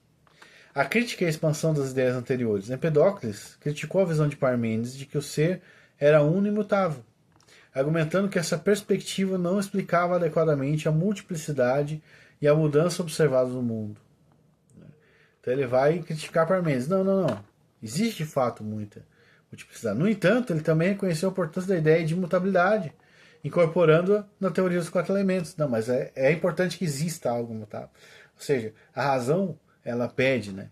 A crítica e a expansão das ideias anteriores. Empedocles criticou a visão de Parmênides de que o ser era uno e imutável, argumentando que essa perspectiva não explicava adequadamente a multiplicidade e a mudança observada no mundo. Então ele vai criticar Parmênides. Não. Existe de fato muita multiplicidade. No entanto, ele também reconheceu a importância da ideia de imutabilidade, incorporando-a na teoria dos 4 elementos. Não, mas é importante que exista algo mutável. Ou seja, a razão, ela pede, né,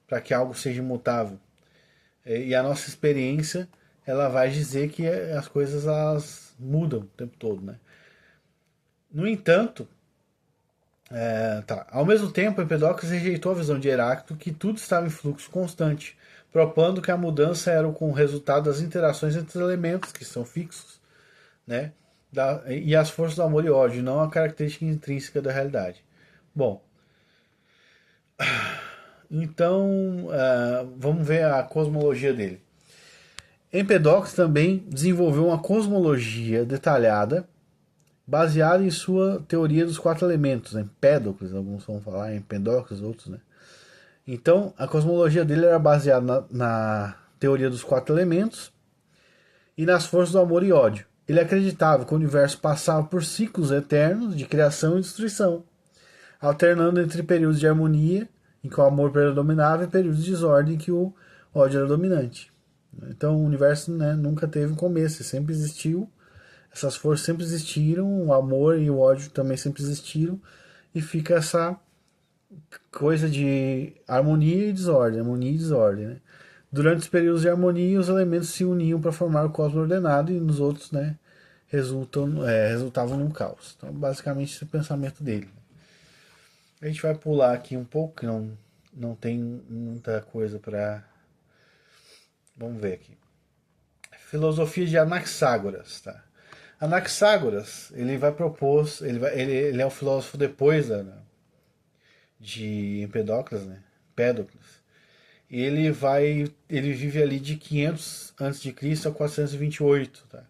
para que algo seja imutável. E a nossa experiência, ela vai dizer que as coisas elas mudam o tempo todo. Né? No entanto, ao mesmo tempo, Empedocles rejeitou a visão de Heráclito que tudo estava em fluxo constante, propondo que a mudança era o resultado das interações entre os elementos, que são fixos, né? E as forças do amor e ódio, não a característica intrínseca da realidade. Bom, então vamos ver a cosmologia dele. Empedocles também desenvolveu uma cosmologia detalhada, baseada em sua teoria dos 4 elementos, Empédocles, alguns vão falar Empedocles, outros, né? Então, a cosmologia dele era baseada na teoria dos 4 elementos e nas forças do amor e ódio. Ele acreditava que o universo passava por ciclos eternos de criação e destruição, alternando entre períodos de harmonia, em que o amor predominava, e períodos de desordem, em que o ódio era dominante. Então, o universo, né, nunca teve um começo, sempre existiu. Essas forças sempre existiram, o amor e o ódio também sempre existiram, e fica essa coisa de harmonia e desordem, né? Durante os períodos de harmonia, os elementos se uniam para formar o cosmos ordenado, e nos outros, né, resultavam num caos. Então, basicamente, esse é o pensamento dele. A gente vai pular aqui um pouco, que não tem muita coisa para... Vamos ver aqui. Filosofia de Anaxágoras, tá? Anaxágoras, ele vai propor, ele é um filósofo depois de Empedocles, né? Empédocles. E ele vive ali de 500 a.C. a 428, tá?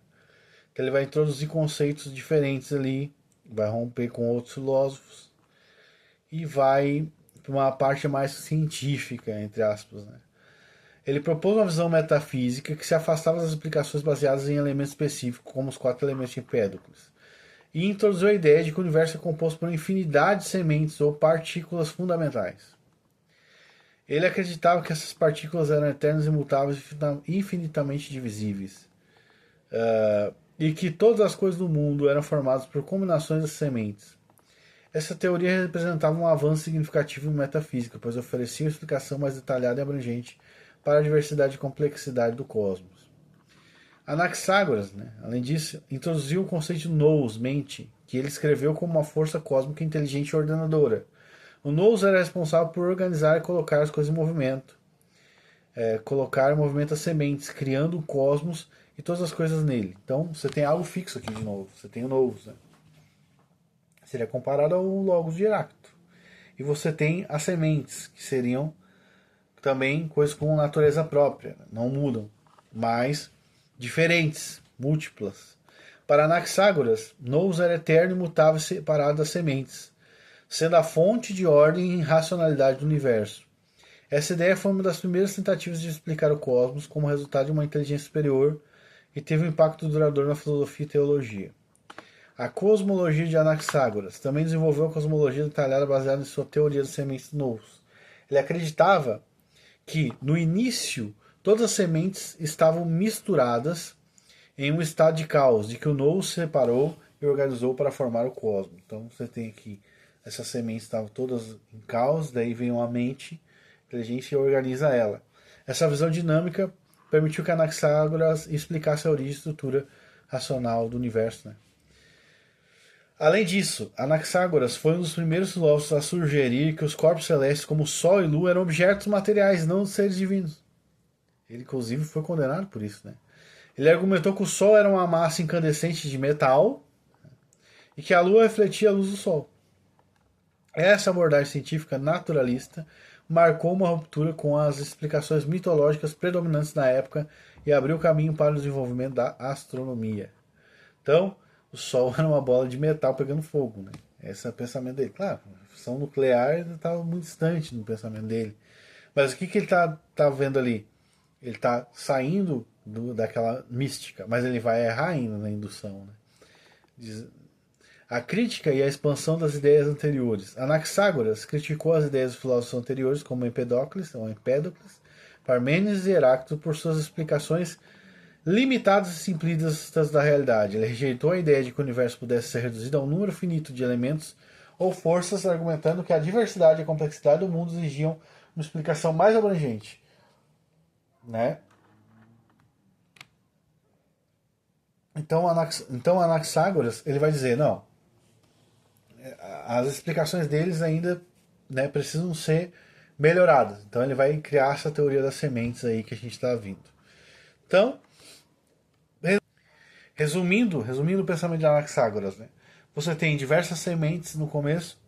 Então ele vai introduzir conceitos diferentes ali, vai romper com outros filósofos e vai para uma parte mais científica, entre aspas, né? Ele propôs uma visão metafísica que se afastava das explicações baseadas em elementos específicos, como os 4 elementos de Empédocles, e introduziu a ideia de que o universo é composto por uma infinidade de sementes ou partículas fundamentais. Ele acreditava que essas partículas eram eternas, imutáveis e infinitamente divisíveis, e que todas as coisas do mundo eram formadas por combinações de sementes. Essa teoria representava um avanço significativo em metafísica, pois oferecia uma explicação mais detalhada e abrangente para a diversidade e complexidade do cosmos. Anaxágoras, né, além disso, introduziu o conceito de nous, mente, que ele escreveu como uma força cósmica inteligente e ordenadora. O nous era responsável por organizar e colocar as coisas em movimento, colocar em movimento as sementes, criando o cosmos e todas as coisas nele. Então você tem algo fixo aqui de novo, você tem o nous, né? Seria comparado ao Logos de Heráclito. E você tem as sementes, que seriam também coisas com natureza própria, não mudam, mas diferentes, múltiplas. Para Anaxágoras, nous era eterno, imutável e separado das sementes, sendo a fonte de ordem e racionalidade do universo. Essa ideia foi uma das primeiras tentativas de explicar o cosmos como resultado de uma inteligência superior e teve um impacto duradouro na filosofia e teologia. A cosmologia de Anaxágoras também desenvolveu a cosmologia detalhada baseada em sua teoria das sementes nous. Ele acreditava que, no início, todas as sementes estavam misturadas em um estado de caos, de que o nous se separou e organizou para formar o cosmos. Então você tem aqui, essas sementes estavam todas em caos, daí vem uma mente inteligente e organiza ela. Essa visão dinâmica permitiu que Anaxágoras explicasse a origem e estrutura racional do universo, né? Além disso, Anaxágoras foi um dos primeiros filósofos a sugerir que os corpos celestes, como Sol e Lua, eram objetos materiais, não seres divinos. Ele, inclusive, foi condenado por isso, né? Ele argumentou que o Sol era uma massa incandescente de metal e que a Lua refletia a luz do Sol. Essa abordagem científica naturalista marcou uma ruptura com as explicações mitológicas predominantes na época e abriu caminho para o desenvolvimento da astronomia. Então, o Sol era uma bola de metal pegando fogo, né? Esse é o pensamento dele. Claro, a fissão nuclear estava muito distante no pensamento dele. Mas o que ele tá vendo ali? Ele está saindo daquela mística, mas ele vai errar ainda na indução, né? A crítica e a expansão das ideias anteriores. Anaxágoras criticou as ideias dos filósofos anteriores, como Empédocles, Parmênides e Heráclito, por suas explicações limitadas e simplistas da realidade. Ele rejeitou a ideia de que o universo pudesse ser reduzido a um número finito de elementos ou forças, argumentando que a diversidade e a complexidade do mundo exigiam uma explicação mais abrangente, né? Então Anaxágoras ele vai dizer, não, as explicações deles ainda, né, precisam ser melhoradas. Então ele vai criar essa teoria das sementes aí que a gente está vendo. Então, resumindo o pensamento de Anaxágoras, né? Você tem diversas sementes no começo,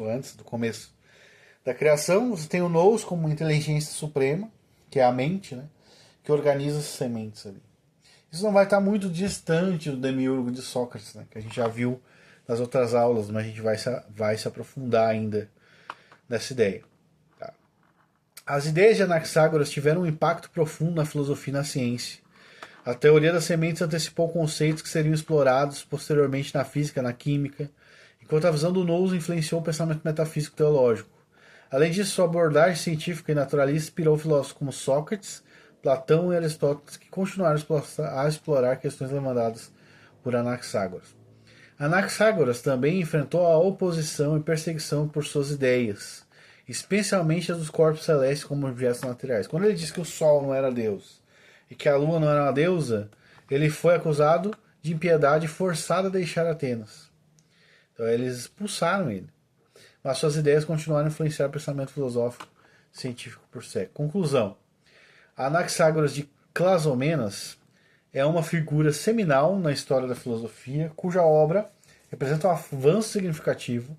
antes do começo da criação. Você tem o nous como uma inteligência suprema, que é a mente, né? Que organiza as sementes ali. Isso não vai estar muito distante do demiurgo de Sócrates, né? Que a gente já viu nas outras aulas, mas a gente vai se aprofundar ainda nessa ideia. Tá? As ideias de Anaxágoras tiveram um impacto profundo na filosofia e na ciência. A teoria das sementes antecipou conceitos que seriam explorados posteriormente na física, na química, enquanto a visão do nous influenciou o pensamento metafísico teológico. Além disso, sua abordagem científica e naturalista inspirou filósofos como Sócrates, Platão e Aristóteles, que continuaram a explorar questões levantadas por Anaxágoras. Anaxágoras também enfrentou a oposição e perseguição por suas ideias, especialmente as dos corpos celestes como objetos materiais. Quando ele disse que o Sol não era Deus e que a Lua não era uma deusa, ele foi acusado de impiedade e forçado a deixar Atenas. Então eles expulsaram ele. Mas suas ideias continuaram a influenciar o pensamento filosófico científico por séculos. Conclusão. Anaxágoras de Clazomenas é uma figura seminal na história da filosofia, cuja obra representa um avanço significativo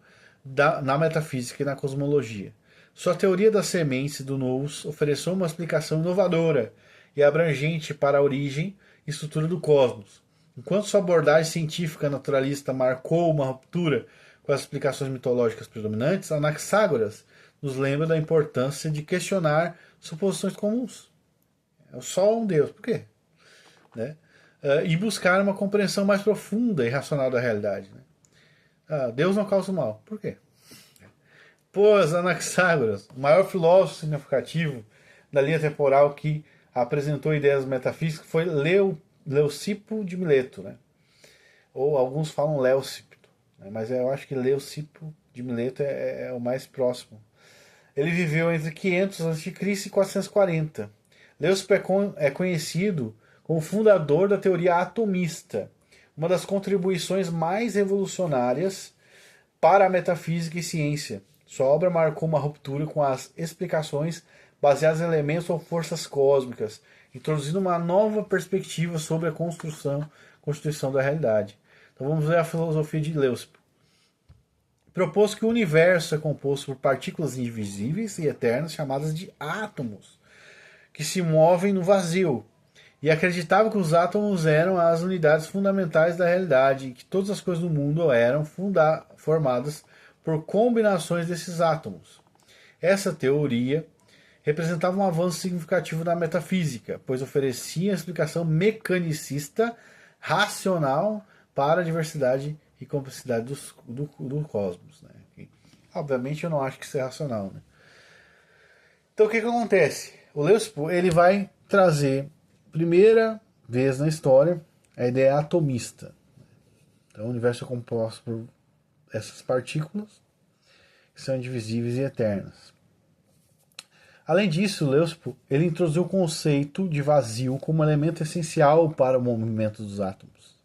na metafísica e na cosmologia. Sua teoria das sementes do nous ofereceu uma explicação inovadora e abrangente para a origem e estrutura do cosmos. Enquanto sua abordagem científica naturalista marcou uma ruptura com as explicações mitológicas predominantes, Anaxágoras nos lembra da importância de questionar suposições comuns. É só um Deus, por quê? Né? E buscar uma compreensão mais profunda e racional da realidade. Né? Deus não causa o mal, por quê? Pois Anaxágoras, o maior filósofo significativo da linha temporal que apresentou ideias metafísicas, foi Leucipo de Mileto, né? Ou alguns falam Leucipo, né? Mas eu acho que Leucipo de Mileto é o mais próximo. Ele viveu entre 500 a.C. e 440. Leucipo é conhecido como fundador da teoria atomista, uma das contribuições mais revolucionárias para a metafísica e ciência. Sua obra marcou uma ruptura com as explicações baseadas em elementos ou forças cósmicas, introduzindo uma nova perspectiva sobre a constituição da realidade. Então vamos ver a filosofia de Leucipo. Propôs que o universo é composto por partículas indivisíveis e eternas chamadas de átomos, que se movem no vazio, e acreditava que os átomos eram as unidades fundamentais da realidade e que todas as coisas do mundo eram formadas por combinações desses átomos. Essa teoria representava um avanço significativo na metafísica, pois oferecia a explicação mecanicista racional para a diversidade e complexidade do cosmos. Né? E, obviamente eu não acho que isso é racional. Né? Então o que acontece? O Leucipo ele vai trazer, primeira vez na história, a ideia atomista. Então o universo é composto por essas partículas que são indivisíveis e eternas. Além disso, Leucipo ele introduziu o conceito de vazio como elemento essencial para o movimento dos átomos.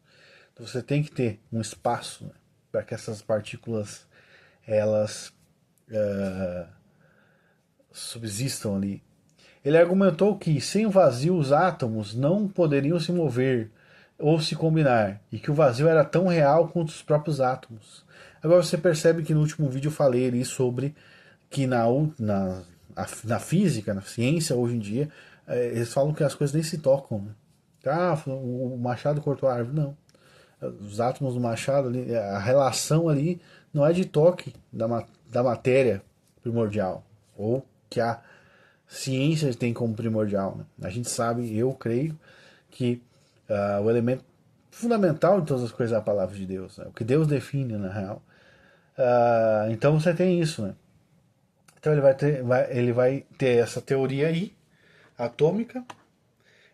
Então você tem que ter um espaço, né, para que essas partículas elas subsistam ali. Ele argumentou que sem o vazio os átomos não poderiam se mover ou se combinar, e que o vazio era tão real quanto os próprios átomos. Agora você percebe que no último vídeo eu falei ali sobre que na física, na ciência hoje em dia, eles falam que as coisas nem se tocam. Né? O machado cortou a árvore. Não. Os átomos do machado, ali, a relação ali não é de toque da matéria primordial, ou que a ciência tem como primordial. Né? A gente sabe, eu creio, que o elemento fundamental de todas as coisas é a palavra de Deus, né? O que Deus define, na real. Então você tem isso, né? Então ele vai ter essa teoria aí, atômica.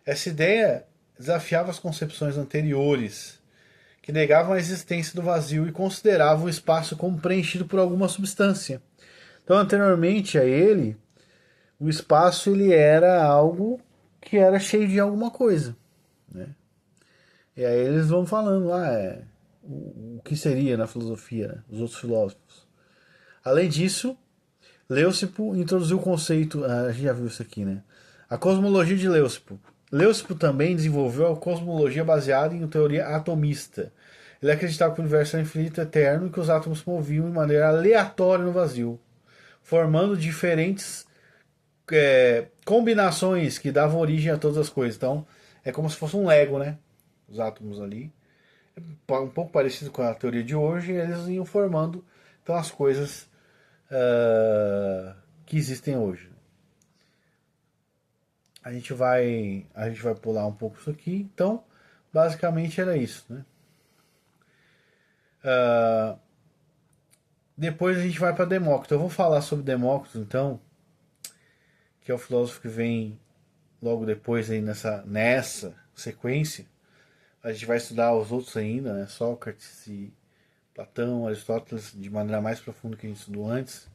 Essa ideia desafiava as concepções anteriores, que negavam a existência do vazio e consideravam o espaço como preenchido por alguma substância. Então, anteriormente a ele, o espaço ele era algo que era cheio de alguma coisa, né? E aí eles vão falando o que seria na filosofia, né? Os outros filósofos. Além disso, Leucipo introduziu o conceito, a gente já viu isso aqui, né? A cosmologia de Leucipo. Leucipo também desenvolveu a cosmologia baseada em teoria atomista. Ele acreditava que o universo era infinito, eterno e que os átomos se moviam de maneira aleatória no vazio, formando diferentes combinações que davam origem a todas as coisas. Então, é como se fosse um Lego, né? Os átomos ali. Um pouco parecido com a teoria de hoje, eles iam formando então as coisas que existem hoje. A gente vai pular um pouco isso aqui. Então, basicamente era isso, né? Depois a gente vai para Demócrito. Eu vou falar sobre Demócrito, então, que é o filósofo que vem logo depois aí nessa sequência. A gente vai estudar os outros ainda, né? Sócrates e Platão, Aristóteles, de maneira mais profunda que a gente estudou antes.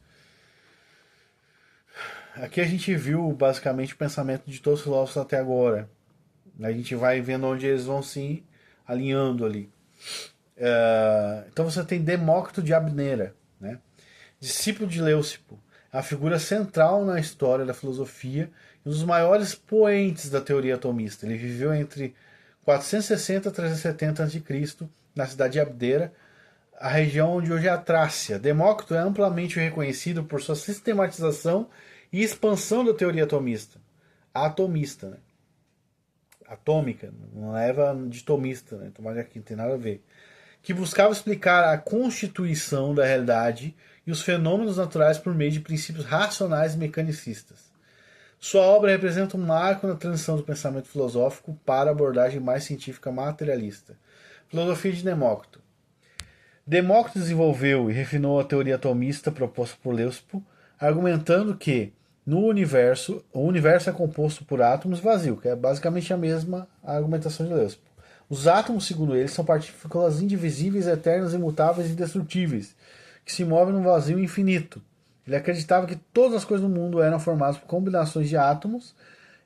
Aqui a gente viu basicamente o pensamento de todos os filósofos até agora. A gente vai vendo onde eles vão se alinhando ali. Então você tem Demócrito de Abdera, né? Discípulo de Leucipo, a figura central na história da filosofia e um dos maiores poentes da teoria atomista. Ele viveu entre 460 a 370 a.C., na cidade de Abdera, a região onde hoje é a Trácia. Demócrito é amplamente reconhecido por sua sistematização e expansão da teoria atomista. Atomista, né? Atômica, não leva de tomista, né? Tomar aqui, não tem nada a ver. Que buscava explicar a constituição da realidade e os fenômenos naturais por meio de princípios racionais e mecanicistas. Sua obra representa um marco na transição do pensamento filosófico para a abordagem mais científica materialista. Filosofia de Demócrito. Demócrito desenvolveu e refinou a teoria atomista proposta por Leucipo, argumentando que o universo é composto por átomos vazios, que é basicamente a mesma argumentação de Leucipo. Os átomos, segundo ele, são partículas indivisíveis, eternas, imutáveis e indestrutíveis, que se movem num vazio infinito. Ele acreditava que todas as coisas do mundo eram formadas por combinações de átomos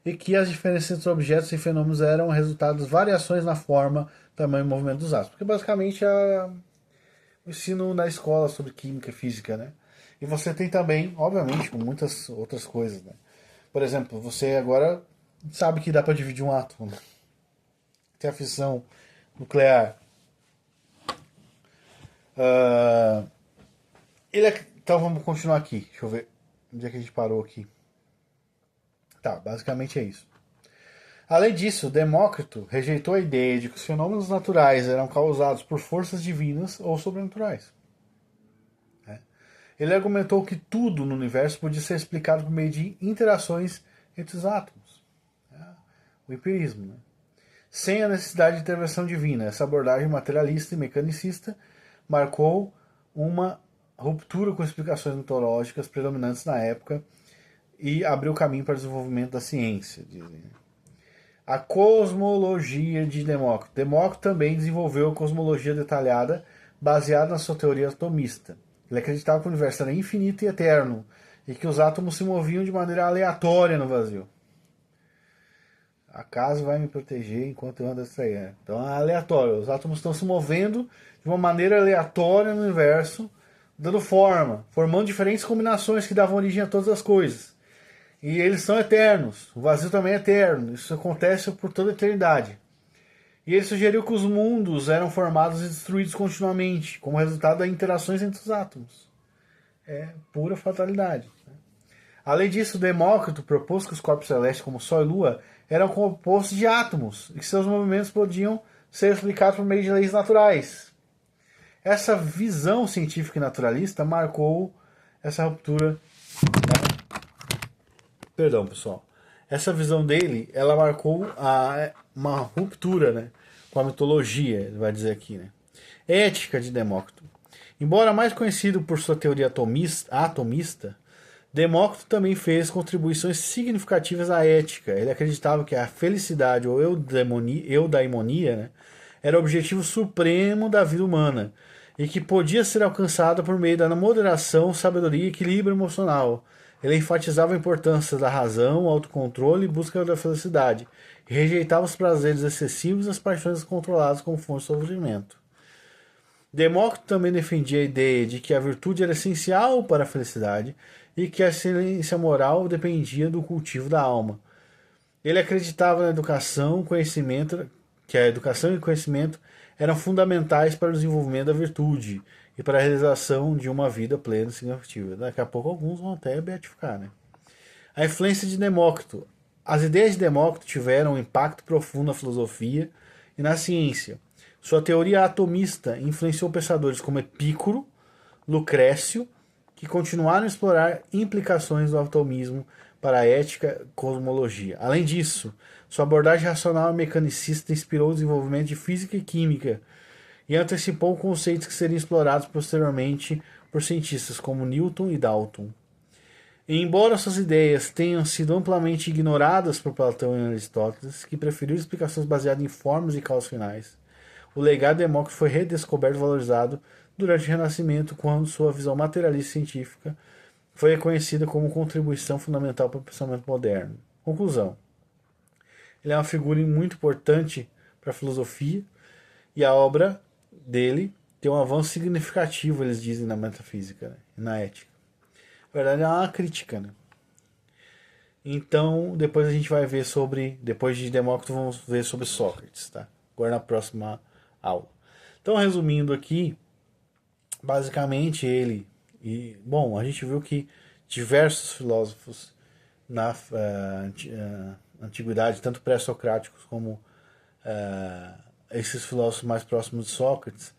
e que as diferenças entre objetos e fenômenos eram resultado das variações na forma, tamanho e movimento dos átomos. Porque basicamente é o ensino na escola sobre química e física, né? E você tem também, obviamente, com muitas outras coisas, né? Por exemplo, você agora sabe que dá para dividir um átomo, né? Tem a fissão nuclear. Então vamos continuar aqui. Deixa eu ver onde é que a gente parou aqui. Tá, basicamente é isso. Além disso, Demócrito rejeitou a ideia de que os fenômenos naturais eram causados por forças divinas ou sobrenaturais. Ele argumentou que tudo no universo podia ser explicado por meio de interações entre os átomos. O empirismo, né? Sem a necessidade de intervenção divina. Essa abordagem materialista e mecanicista marcou uma ruptura com explicações mitológicas predominantes na época e abriu caminho para o desenvolvimento da ciência, dizem. A cosmologia de Demócrito. Demócrito também desenvolveu a cosmologia detalhada baseada na sua teoria atomista. Ele acreditava que o universo era infinito e eterno e que os átomos se moviam de maneira aleatória no vazio. Acaso vai me proteger enquanto eu ando distraído. Então é aleatório. Os átomos estão se movendo de uma maneira aleatória no universo, dando forma, formando diferentes combinações que davam origem a todas as coisas. E eles são eternos. O vazio também é eterno. Isso acontece por toda a eternidade. E ele sugeriu que os mundos eram formados e destruídos continuamente, como resultado das interações entre os átomos. É pura fatalidade. Além disso, Demócrito propôs que os corpos celestes, como Sol e Lua, eram compostos de átomos e que seus movimentos podiam ser explicados por meio de leis naturais. Essa visão científica e naturalista marcou essa ruptura. Perdão, pessoal. Essa visão dele, ela marcou uma ruptura, né, com a mitologia, ele vai dizer aqui, né? Ética de Demócrito. Embora mais conhecido por sua teoria atomista, Demócrito também fez contribuições significativas à ética. Ele acreditava que a felicidade ou eudaimonia, né, era o objetivo supremo da vida humana e que podia ser alcançada por meio da moderação, sabedoria e equilíbrio emocional. Ele enfatizava a importância da razão, autocontrole e busca da felicidade, e rejeitava os prazeres excessivos e as paixões descontroladas como fonte de sofrimento. Demócrito também defendia a ideia de que a virtude era essencial para a felicidade e que a excelência moral dependia do cultivo da alma. Ele acreditava na educação, que a educação e o conhecimento eram fundamentais para o desenvolvimento da virtude e para a realização de uma vida plena e significativa. Daqui a pouco alguns vão até beatificar, né? A influência de Demócrito. As ideias de Demócrito tiveram um impacto profundo na filosofia e na ciência. Sua teoria atomista influenciou pensadores como Epicuro, Lucrécio, que continuaram a explorar implicações do atomismo para a ética e cosmologia. Além disso, sua abordagem racional e mecanicista inspirou o desenvolvimento de física e química e antecipou conceitos que seriam explorados posteriormente por cientistas como Newton e Dalton. E embora suas ideias tenham sido amplamente ignoradas por Platão e Aristóteles, que preferiram explicações baseadas em formas e causas finais, o legado de Demócrito foi redescoberto e valorizado durante o Renascimento, quando sua visão materialista científica foi reconhecida como contribuição fundamental para o pensamento moderno. Conclusão. Ele é uma figura muito importante para a filosofia e a obra dele tem um avanço significativo, eles dizem, na metafísica, né, e na ética. Na verdade, é uma crítica, né? Então, depois a gente vai ver sobre, depois de Demócrito, vamos ver sobre Sócrates, tá? Agora na próxima aula. Então, resumindo aqui, basicamente bom, a gente viu que diversos filósofos na antiguidade, tanto pré-socráticos como esses filósofos mais próximos de Sócrates,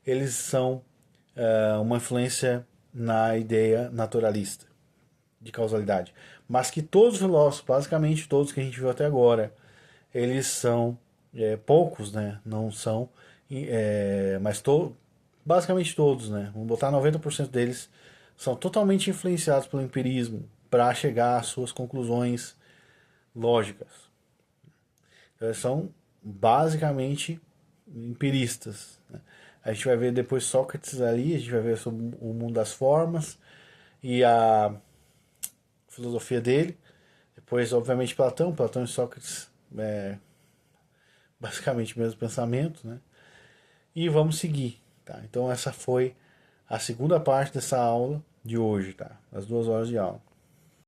eles são uma influência na ideia naturalista de causalidade. Mas que todos os filósofos, basicamente todos que a gente viu até agora, eles são poucos, né? Não são, mas basicamente todos, né? Vamos botar 90% deles são totalmente influenciados pelo empirismo para chegar às suas conclusões lógicas. Então, eles são basicamente empiristas, né? A gente vai ver depois Sócrates ali, a gente vai ver sobre o mundo das formas e a filosofia dele. Depois, obviamente, Platão e Sócrates, basicamente o mesmo pensamento, né? E vamos seguir, tá? Então essa foi a segunda parte dessa aula de hoje, tá? As 2 horas de aula.